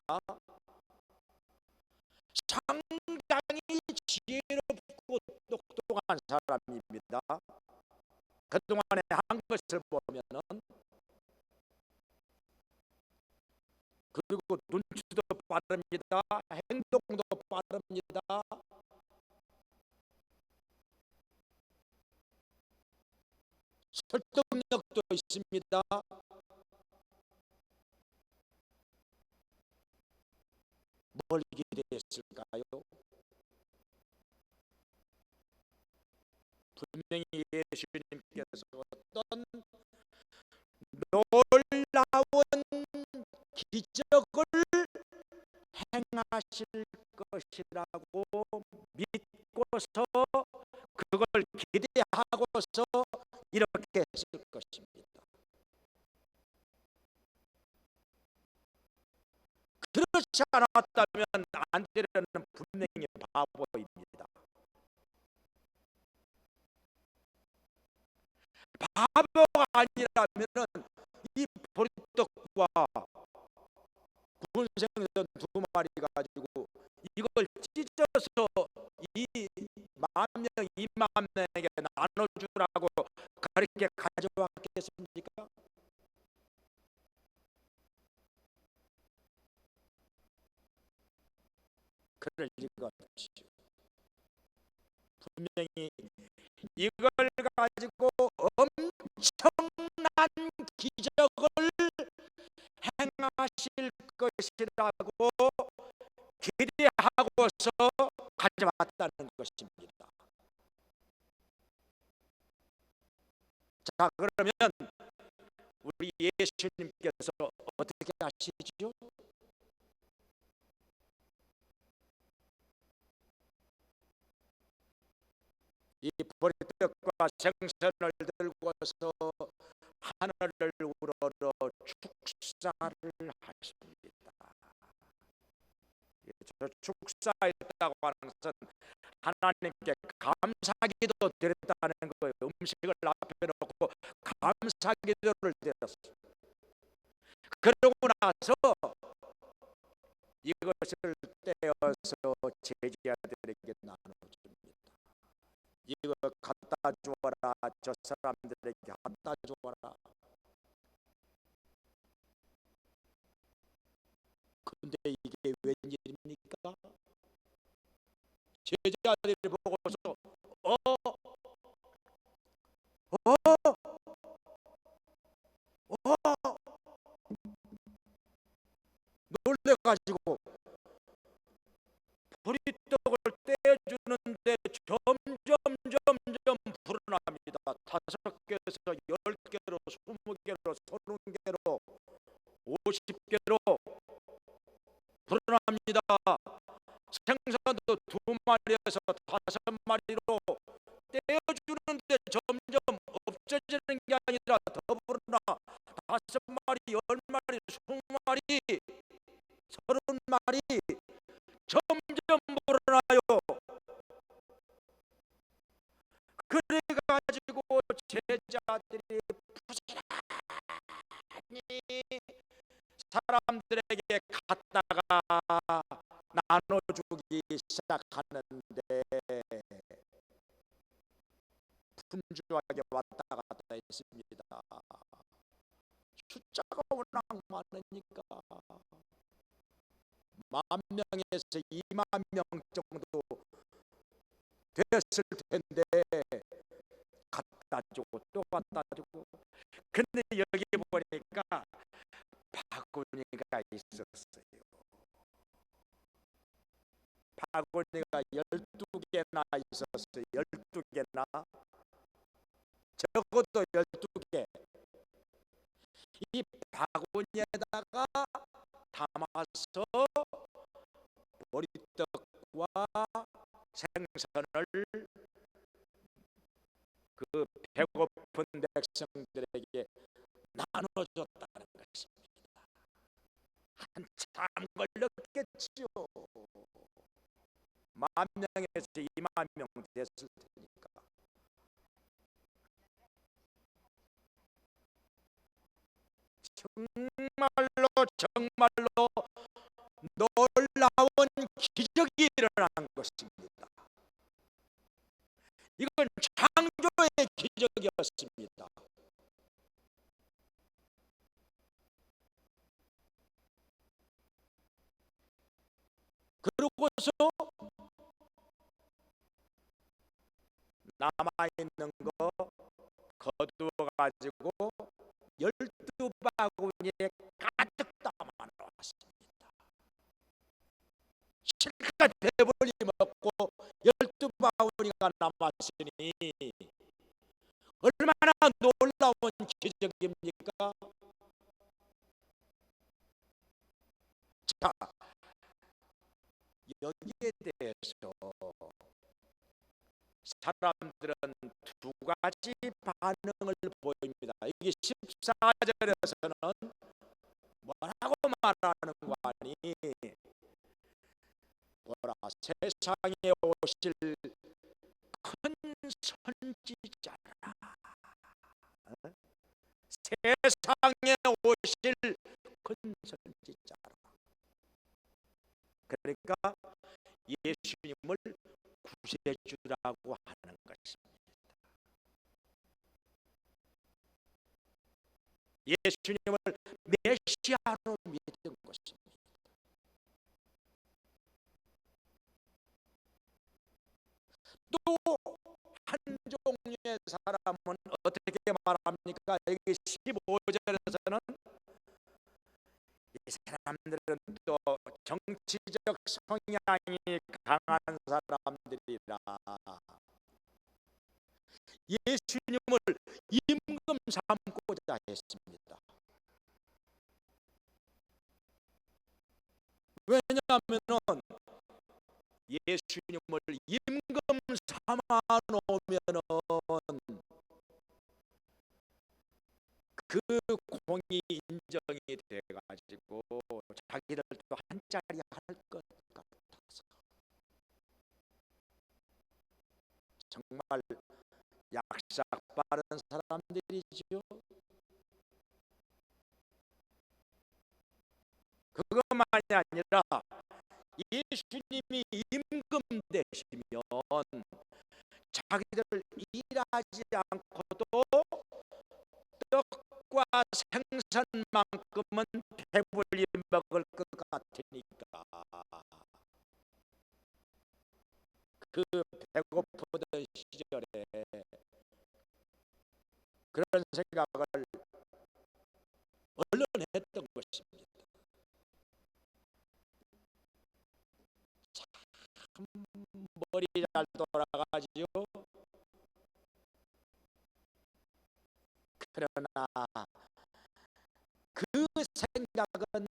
[SPEAKER 1] 상당히 지혜롭고 똑똑한 사람입니다. 그동안에 한 것을 보면은, 그리고 눈치도 빠릅니다. 행동도 빠릅니다. 설득력도 있습니다. 뭘 기대했을까요? 분명히 예수님께서 어떤 놀라운 기적을 행하실 것이라고 믿고서, 그걸 기대하고서 이렇게 했을 것입니다. 그렇지 않았다면 안드레는 분명히 바보입니다. 바보가 아니라면은 이 보리떡과 구운 생선 두 마리 가지고 이걸 찢어서 이 10,000명 20,000명에게 나눠주라고 그렇게 가져왔겠습니까? 그럴 리가 없지요. 분명히 이걸 가지고 엄청난 기적을 행하실 것이라고 기대하고서 가져왔다는 것입니다. 자, 그러면 우리 예수님께서 어떻게 하시죠? 이 보리떡과 생선을 들고서 하늘을 우러러 축사를 하십니다. 저 축사했다고 하는 것은 하나님께 감사기도 드렸다는 거예요. 음식을 앞에 놓고 감사기도를 드렸어요. 그러고 나서 이것을 떼어서 제자들에게 나눠줍니다. 이거 갖다 주어라, 저 사람들에게 갖다 주어라. 근데 이게 웬일입니까? 제자들이 보고서 어, 어, 어 놀래가지고 보리떡을 떼주는데 점점 불어납니다. 5개에서 10개로, 20개로, 30개로, 50개로 불어납니다. 생선도 2마리에서 5마리로 떼어주는데 점점 없어지는 게 아니라 더 불어나. 5마리, 10마리, 20마리, 30마리 점점 불어나요. 그래가지고 제자들이 부지런히 사람들에게 갖다가 나눠주기 시작하는데 분주하게 왔다 갔다 했습니다. 숫자가 워낙 많으니까 10,000명에서 20,000명 정도 됐을 텐데 갖다 주고 또 갖다 주고. 근데 여기 보니까 바구니가 있었어요. 바구니가 12개나 있었어요. 12개나, 적어도 12개. 이 바구니에다가 담아서 보리떡과 생선을 그 배고픈 백성들에게 나눠줬다는 것입니다. 한참 걸렸겠지요. 10,000명에서 20,000명 됐을 테니까. 정말로 놀라운 기적이 일어난 것입니다. 이건 창조의 기적이었습니다. 그러고서 남아있는 거 거두어 가지고 12바구니에 가득 담아 놓았습니다. 실컷 배불리 먹고 12바구니가 남았으니 얼마나 놀라운 기적입니까? 자, 여기에 대해서 사람들은 두 가지 반응을 보입니다. 이게 14절에서는 뭐라고 말하는 거 아니? 보라, 세상에 오실 큰 선지자라. 세상에 오실 큰 선지자라. 그러니까 예수님을 구세주라고 하는 것입니다. 예수님을 메시아로 믿은 것입니다. 또 한 종류의 사람은 어떻게 말합니까? 여기 15절에서는 이 사람들은 또 정치적 성향이 강한 사람들이라 예수님을 임금 삼고자 했습니다. 왜냐하면 예수님을 임금 삼아 놓으면은 그 공이 인정이 돼가지고 자기들도 한 자리 할 것 같아서 정말 약삭 빠른 사람들이지요. 그것만이 아니라 예수님이 임금 되시면 자기들 일하지 않고도 떡과 생선만큼은 배불리 먹을 것 같으니까 그 배고프던 시절에 그런 생각을 얼른 했던 것입니다. 참 머리 잘 돌아가지요. 그러나 그 생각은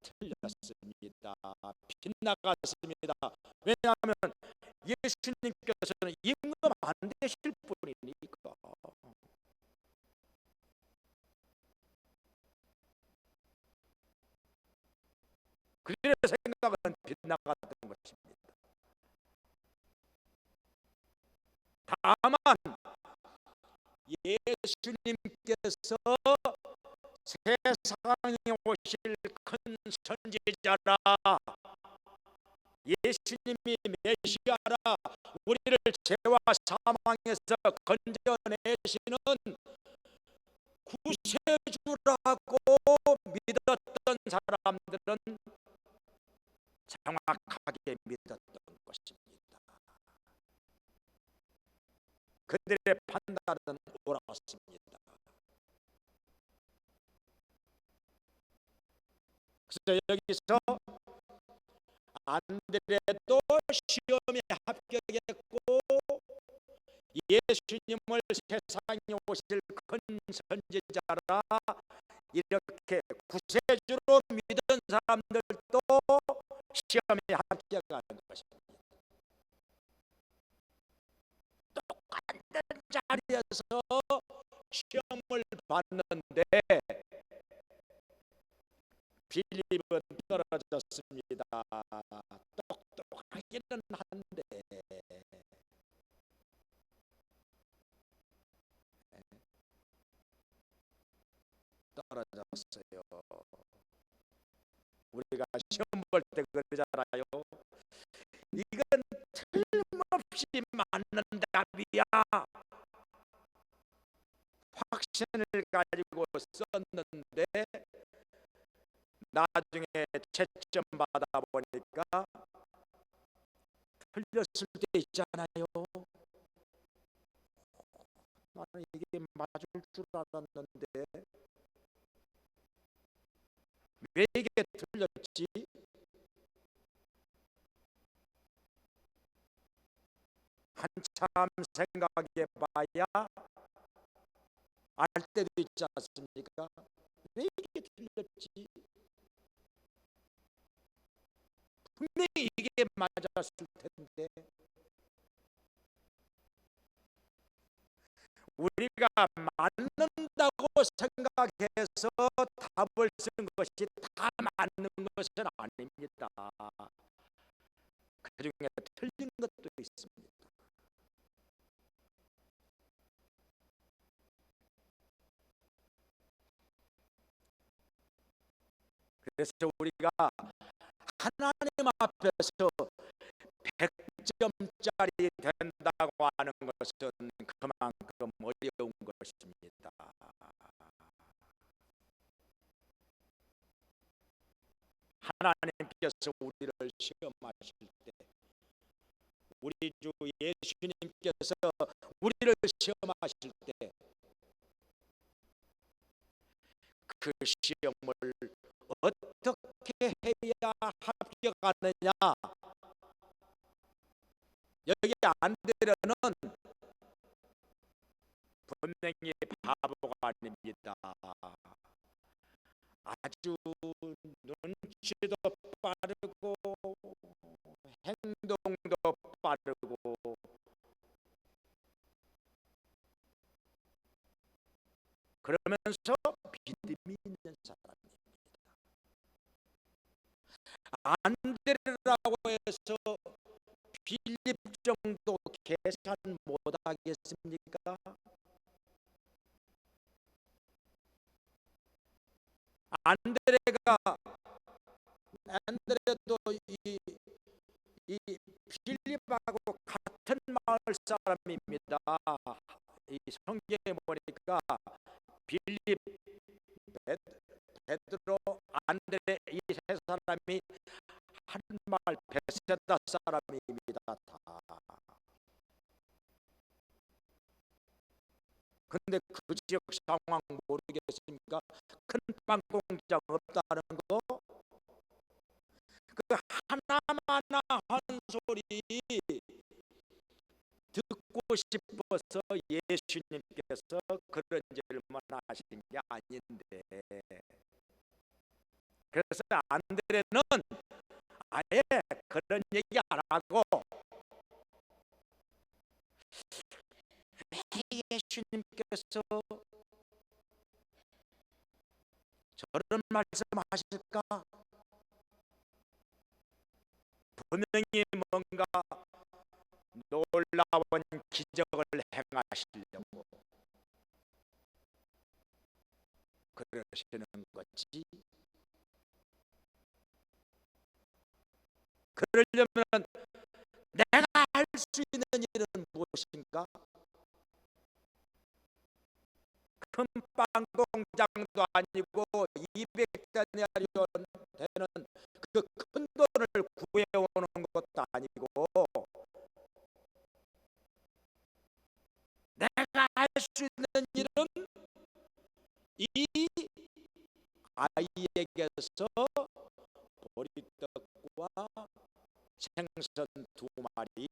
[SPEAKER 1] 틀렸습니다. 빗나갔습니다. 왜냐하면 예수님께서는 임금 안 되실 분이니까. 그래서 생각은 빗나갔던 것입니다. 다만 예수님께서 세상에 오실 큰 선지자라, 예수님이 메시아라, 우리를 죄와 사망에서 건져내시는 구세주라고 믿었던 사람들은 정확하게 믿었던 것입니다. 그들의 판단은 옳았습니다. 그래서 여기서 안드레도 시험에 합격했고 예수님을 세상에 오실 큰 선지자라 이렇게 구세주로 믿은 사람들도 시험에 합격하는 것입니다. 똑같은 자리에서 시험을 봤는데 빌립은 떨어졌습니다. 똑똑하기는 한데 떨어졌어요. 우리가 시험 볼 때 그러잖아요. 이건 틀림없이 맞는 답이야. 확신을 가지고 썼는데 나중에 채점 받아 보니까 틀렸을 때 있잖아요. 나는 이게 맞을 줄 알았는데 왜 이게 틀렸지? 한참 생각해 봐야 알 때도 있지 않습니까? 왜 이게 틀렸지? 분명히 이게 맞았을 텐데 우리가 맞는다고 생각해서 답을 쓰는 것이 다 맞는 것은 아닙니다. 그 중에 틀린 것도 있습니다. 그래서 우리가 하나님 앞에서 100점짜리 된다고 하는 것은 그만큼 어려운 것입니다. 하나님께서 우리를 시험하실 때 우리 주 예수님께서 우리를 시험하실 때 그 시험을 어떻게 해야 합격하느냐, 여기 안 되려는 분명히 바보가 아닙니다. 아주 눈치도 빠르고 행동도 빠르고 그러면서 믿음이 있는 사람입니다. 안드레라고 해서 빌립 정도 계산 못하겠습니까? 안드레도 이 빌립하고 같은 마을 사람입니다. 이 성경에 보니까 빌립, 베드로, 안드레 이 세 사람이 한 마을 베세다 사람입니다. 다. 근데 그 지역 상황 모르겠습니까? 큰 빵 공장 없다는 거, 그 하나마나 한 소리 듣고 싶어서 예수님께서 그런 질문하신 게 아닌데, 그래서 안드레는 아예 그런 얘기 안 하고 왜 예수님께서 저런 말씀하실까? 분명히 뭔가 놀라운 기적을 행하시려고 그러시는 거지. 그러려면 내가 할 수 있는 일은 무엇인가? 큰 빵 공장도 아니고 200데나리온 되는 그 큰 돈을 구해오는 것도 아니고 내가 할 수 있는 일은 이 아이에게서 보리떡과 생선 2마리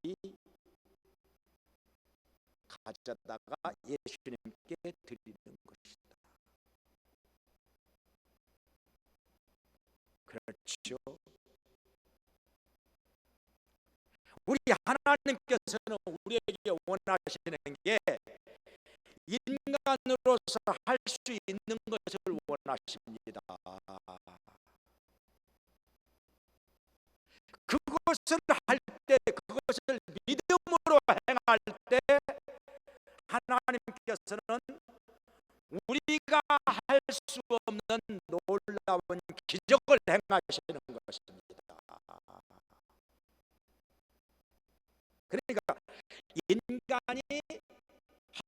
[SPEAKER 1] 가져다가 예수님께 드리는 것이다. 그렇죠. 우리 하나님께서는 우리에게 원하시는 게 인간으로서 할 수 있는 것을 원하십니다. 그것을 할 때, 그것을 믿음으로 행할 때 하나님께서는 우리가 할 수 없는 놀라운 기적을 행하시는 것입니다. 그러니까 인간이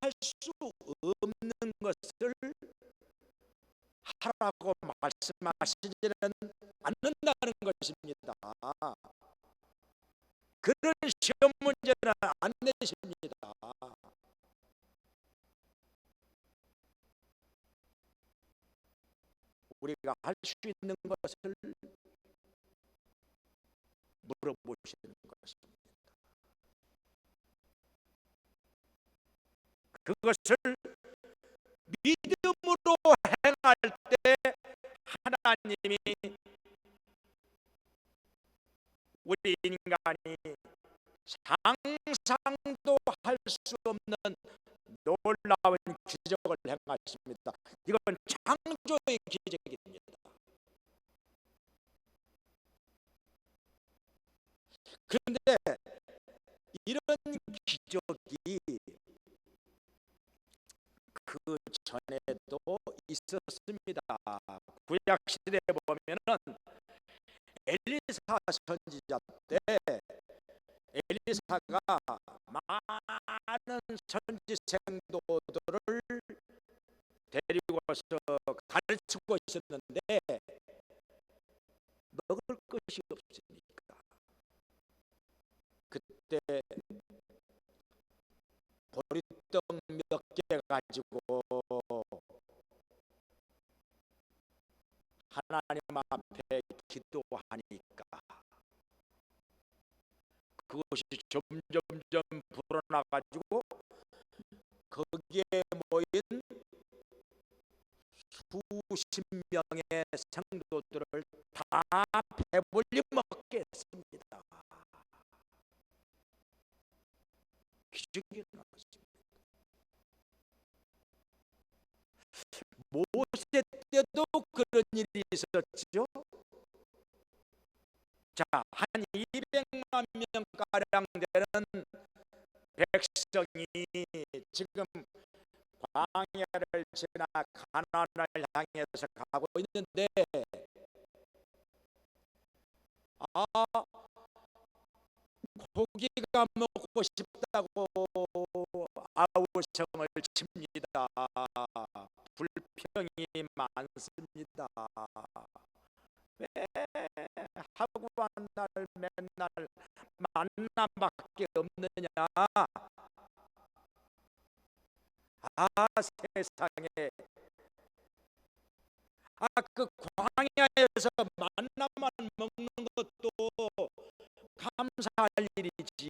[SPEAKER 1] 할 수 없는 것을 하라고 말씀하시지는 않는다는 것입니다. 그런 시험 문제는 안 내십니다. 우리가 할 수 있는 것을 물어보시는 것입니다. 그것을 믿음으로 행할 때 하나님이 우리 인간이 상상도 할 수 없는 놀라운 기적을 행하십니다. 이건 창조의 기적입니다. 그런데 이런 기적이 그 전에도 있었습니다. 구약 시대에 보면은 엘리사 선지자 때 엘리사가 많은 선지 생도들을 데리고 와서 가르치고 있었는데 먹을 것이 없으니까 그때 보리떡 몇 개 가지고 하나님 앞에 기도하니까 그것이 점점점 불어나가지고 거기에 모인 수십 명의 성도들을 다 배불리 먹게 했습니다. 기적이 나왔습니다. 모세 때도 그런 일이 있었죠. 자, 한 200만 명 가량 되는 백성이 지금 광야를 지나 가나안을 향해서 가고 있는데 고기가 먹고 싶다고 아우성을 칩니다. 불평이 많습니다. 왜 하고 한 날 맨날 만나밖에 없느냐. 세상에 그 광야에서 만나만 먹는 것도 감사할 일이지.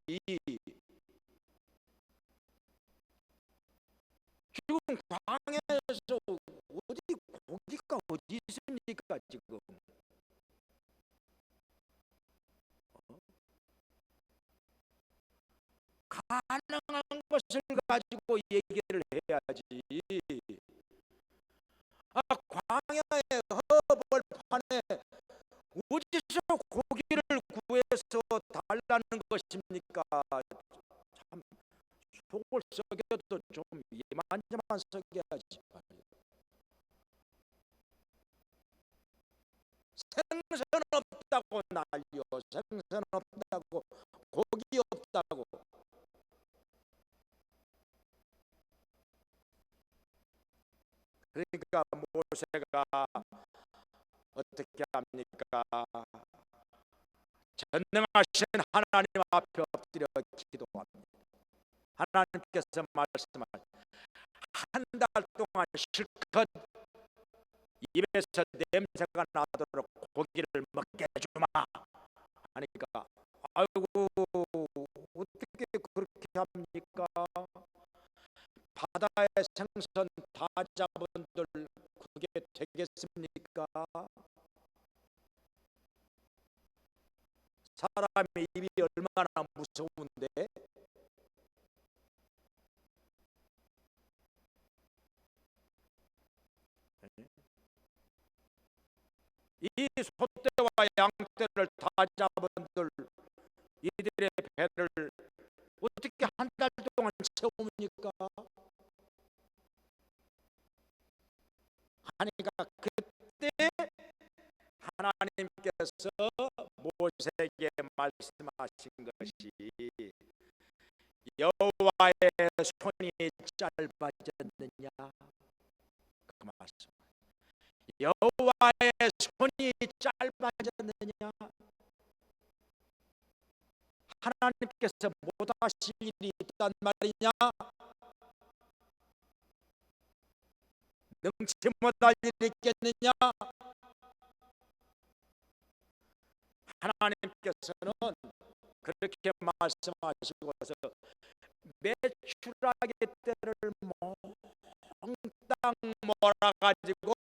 [SPEAKER 1] 지금 광야에서 어디 고기가 어디 있습니까 지금? 가능한 것을 가지고 얘기를 해야지. 광야의 허벌판에 어디서 고기를 구해서 달라는 것입니까? 참 속을 썩여도 좀 이만저만 썩여야지. 생선 없다고 난리요. 생선 없다고, 고기 없다고. 그러니까 모세가 어떻게 합니까? 전능하신 하나님 앞에 엎드려 기도합니다. 하나님께서 말씀하시고 한 달 동안 실컷 입에서 냄새가 나도록 고기를 먹게 해주마 하니까 아이고 어떻게 그렇게 합니까? 바다의 생선 다 잡은들 그게 되겠습니까? 사람의 입이 얼마나 무서운데 이 소떼와 양떼를 다 잡은들 이들의 배를 어떻게 한 달 동안 채웁니까? 하니까 그때 하나님께서 모세에게 말씀하신 것이 여호와의 손이 짧아졌느냐 그 말씀. 여호와의 손이 짧아졌느냐, 하나님께서 못하실 일이 있단 말이냐, 능치 못할 일이 있겠느냐. 하나님께서는 그렇게 말씀하시고서 메추라기 떼를 몽땅 몰아가지고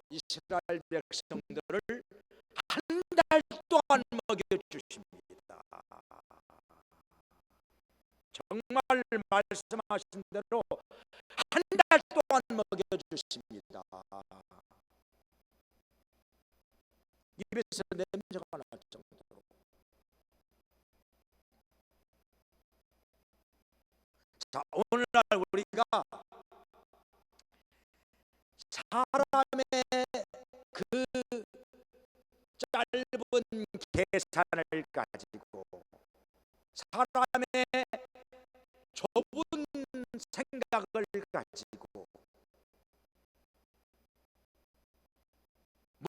[SPEAKER 1] 이스라엘 백성들을 한 달 동안 먹여주십니다. 정말 말씀하신 대로 한 달 동안 먹여주십니다. 입에서 냄새가 날 정도로. 자, 오늘날 우리가 사람의 그 짧은 계산을 가지고, 사람의 좁은 생각을 가지고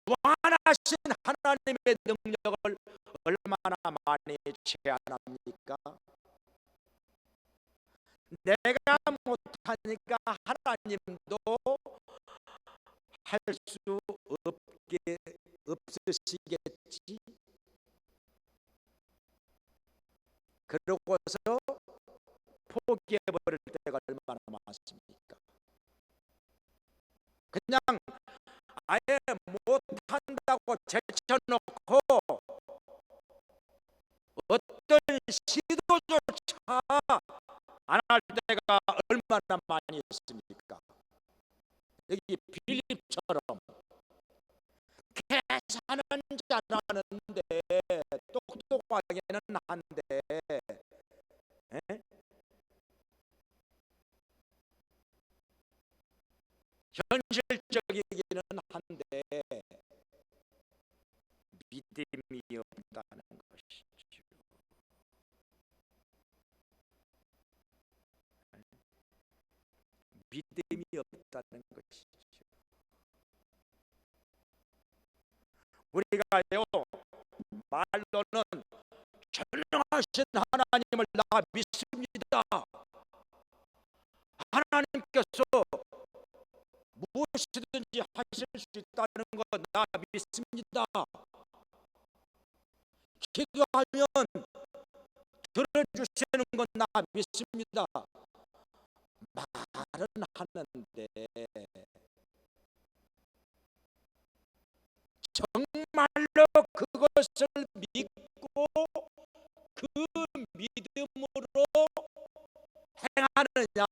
[SPEAKER 1] 무한하신 하나님의 능력을 얼마나 많이 제한합니까? 내가 못하니까 하나님도 할 수 없으시겠지. 그러고서 포기해버릴 때가 얼마나 많습니까? 그냥 아예 못한다고 제쳐놓고 어떤 시도조차 안 할 때가 얼마나 많이 있습니까? 여기 빌립처럼 계산은 잘하는데 똑똑하게는 한데, 현실적이기는 한데 믿음이 없다는 것이죠. 믿음이 없다는 것이죠. 우리가요, 말로는 전능하신 하나님을 나 믿습니다. 하나님께서 무엇이든지 하실 수 있다는 것 나 믿습니다. 기도하면 들어주시는 건 나 믿습니다. 말은 하는데 정말로 그것을 믿고 그 믿음으로 행하느냐,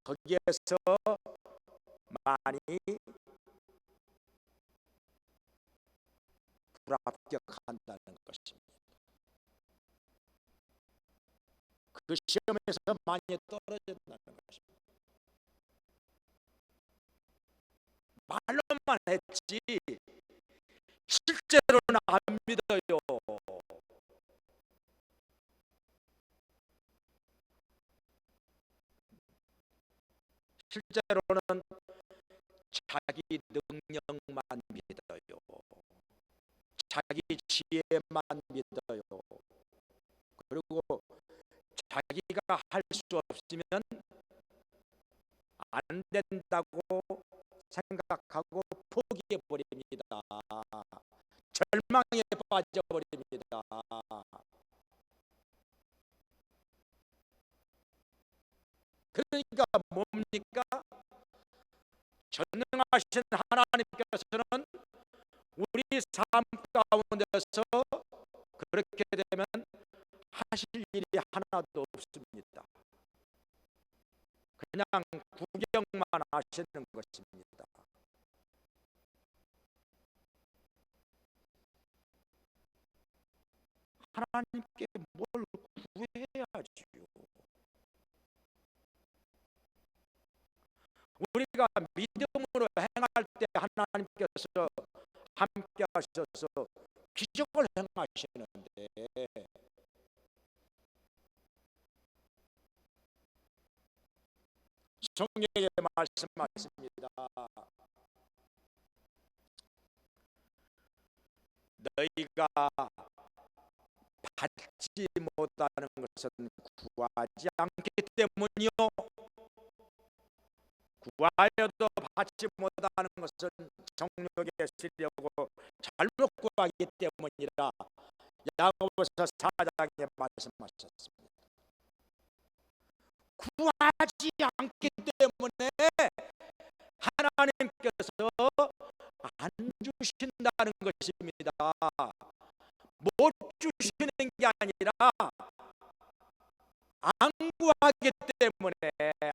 [SPEAKER 1] 거기에서 많이 불합격한다는 것입니다. 그 시험에서 많이 떨어진다는 것입니다. 말로만 했지 실제로는 안 믿어요. 실제로는 자기 능력만 믿어요. 자기 지혜만 믿어요. 그리고 자기가 할 수 없으면 안 된다고 생각하고 포기해 버립니다. 절망에 빠져 버립니다. 그러니까 뭡니까? 전능하신 하나님께서는 우리 삶 가운데서 그렇게 되면 하실 일이 하나도 없습니다. 그냥 구경만 원하시는 것입니다. 하나님께 뭘 구해야지요. 우리가 믿음으로 행할 때 하나님께서 함께 하셔서 기적을 행하시는데, 성경에 말씀하십니다. 너희가 받지 못하는 것은 구하지 않기 때문이요, 구하여도 받지 못하는 것은 정욕에 쓰려고 잘못 구하기 때문이라. 야고보서 4장에 말씀하셨습니다. 구하지 않기 때문에 하나님께서 안 주신다는 것입니다. 못 주시는 게 아니라 안 구하기 때문에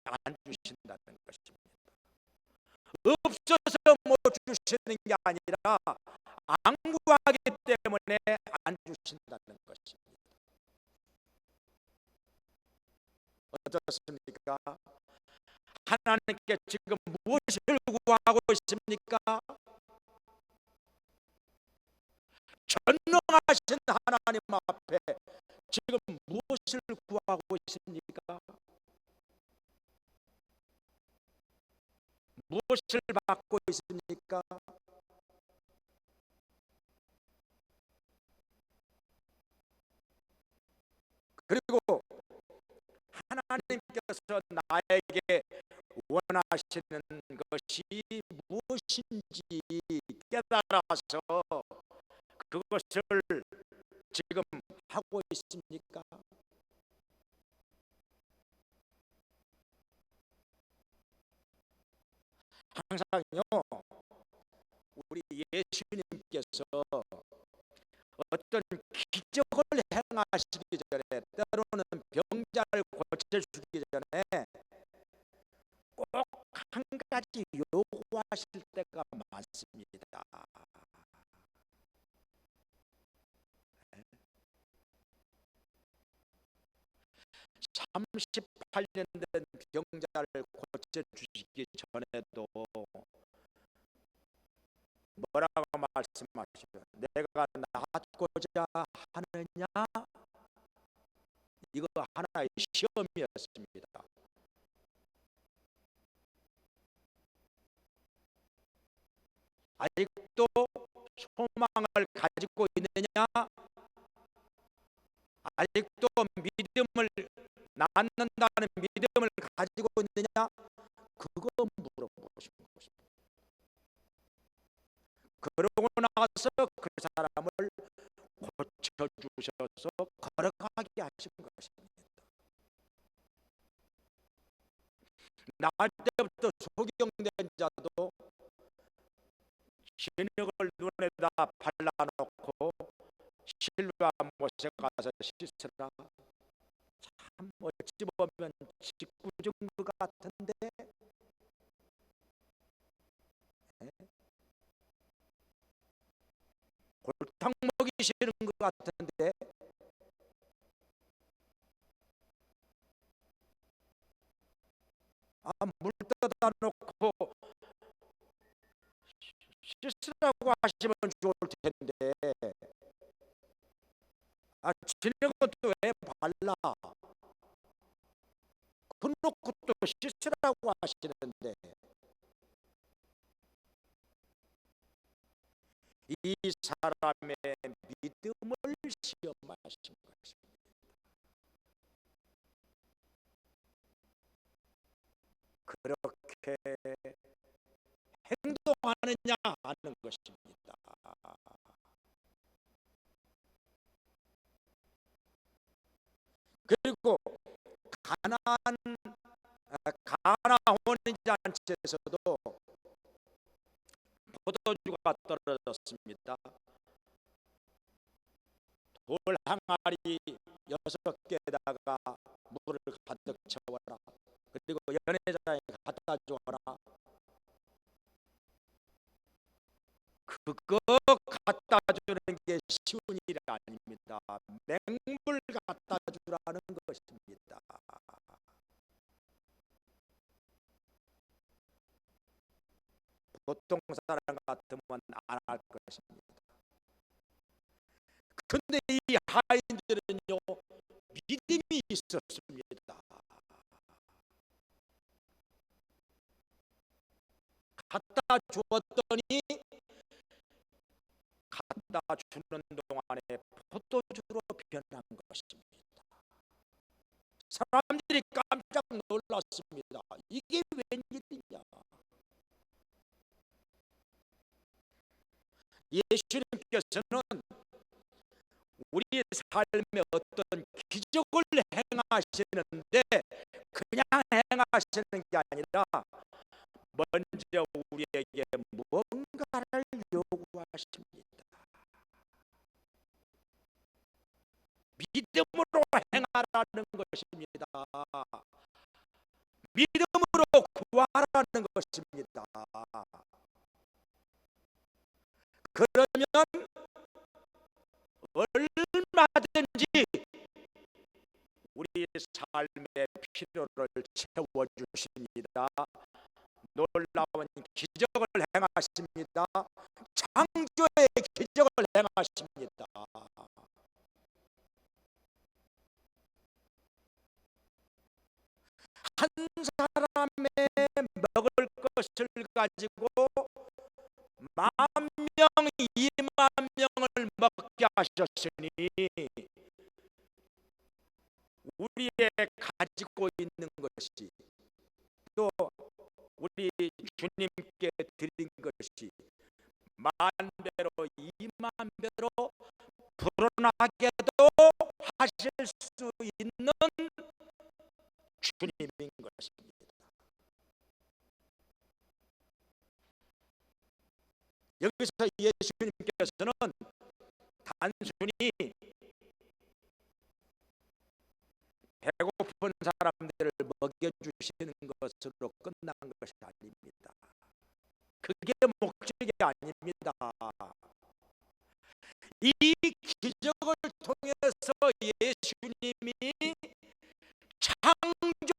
[SPEAKER 1] 안 주신다는 것입니다. 없어서 못 주시는 게 아니라 안 구하기 때문에 안 주신다는 것입니다. 어떻습니까? 하나님께 지금 무엇을 구하고 있습니까? 전능하신 하나님 앞에 지금 무엇을 구하고 있습니까? 무엇을 받고 있습니까? 그리고 하나님께서 나에게 원하시는 것이 무엇인지 깨달아서 그것을 지금 하고 있습니까? 항상요, 우리 예수님께서 어떤 기적을 행하시기 전에, 때로는 병자를 고쳐주기 전에 꼭 한 가지 요구하실 때가 많습니다. 38년 된 병자를 고쳐주시기 전에도 뭐라고 말씀하시죠? 내가 낫고자 하느냐? 이거 하나의 시험이었습니다. 아직도 소망을 가지고 있느냐? 아직도 믿음을 낳는다는 믿음을 가지고 있느냐? 그거 물어보시는 것입니다. 그러고 나서 그 사람을 고쳐주셔서 걸어가게 하신 것입니다. 나을 때부터 소경된 자도 진흙을 눈에다 발라놓고 실과 못에 가서 씻으라. 참 어찌 보면 짓궂은 것 같은데, 골탕 먹이시는 것 같은데, 물 떠다 놓고 씻으라고 하시면 좋을 텐데, 지는 것도 왜 발라? 그 놓고 또 씻으라고 하시는데, 이 사람의 믿음을 시험하신 것입니다. 그렇게 행동하느냐 하는 것입니다. 그리고 가나온 잔치에서도 포도주가 떨어졌습니다. 돌 항아리 6개에다가 물을 가득 채워라. 그리고 연회장에 갖다 주어라. 그거 갖다 주는 게 쉬운 일이 아닙니다. 맹물 갖다 주라는 것입니다. 보통 사람 같으면 안 할 것입니다. 근데 이 하인들은요, 믿음이 있었습니다. 갖다 주었더니 갖다 주는 동안에 포도주로 변한 것입니다. 사람들이 깜짝 놀랐습니다. 이게 웬일이냐? 예수님께서는 우리 삶에 어떤 기적을 행하시는데 그냥 행하시는 게 아니라 먼저 우리에게 뭔가를 요구하십니다. 믿음으로 행하라는 것입니다. 믿음으로 구하라는 것입니다. 그러면 얼마든지 우리 삶의 필요를 채워주십니다. 놀라운 기적을 행하십니다. 창조의 기적을 행하십니다. 한 사람의 먹을 것을 가지고 10,000명, 20,000명을 먹게 하셨으니 우리의 가지고 있는 것이 또 우리 주님께 드린 것이 10,000배로 20,000배로 불어나게도 하실 수 있는 주님인 것입니다. 여기서 예수님께서는 단순히 배고픈 사람들을 먹여주시는 것으로 끝난 것이 아닙니다. 그게 목적이 아닙니다. 이 기적을 통해서 예수님이 창조주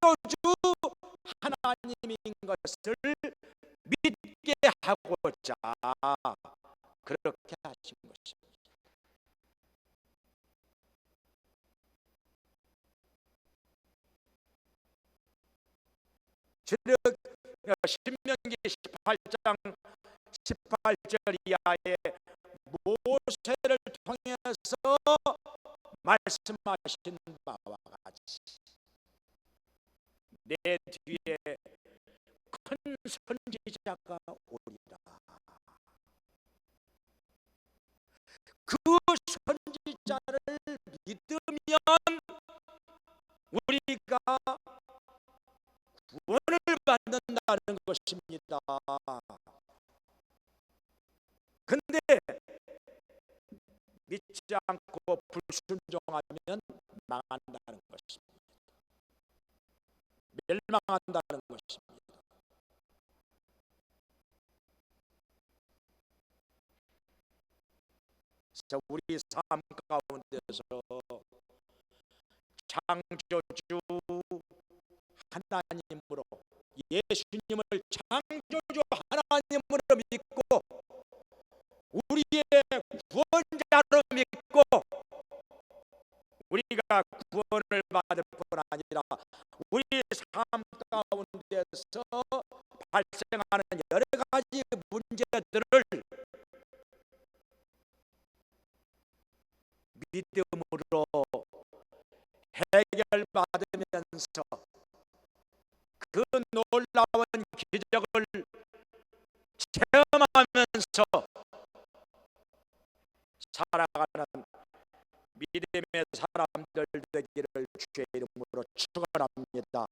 [SPEAKER 1] 하나님인 것을 믿게 하고자 그렇게 하신 것입니다. 신명기 18장 18절 이하에 모세를 통해서 말씀하신 바와 같이 내 뒤에 큰 선지자가 오리라. 그 선지자를 믿으면 우리가 구원을 받는다는 것입니다. 근데 믿지 않고 불순종하면 망한다는 것입니다. 멸망한다는 것입니다. 그래서 우리 삶 가운데서 창조주 하나님으로 예수님을 창조주 하나님으로 믿고 우리의 구원자로 믿고 우리가 구원을 받을 뿐 아니라 우리 삶 가운데서 발생하는 여러 가지 문제들을 믿음으로 해결받으면서 그 놀라운 기적을 체험하면서 살아가는 믿음의 사람들 되기를 주의 이름으로 축원합니다.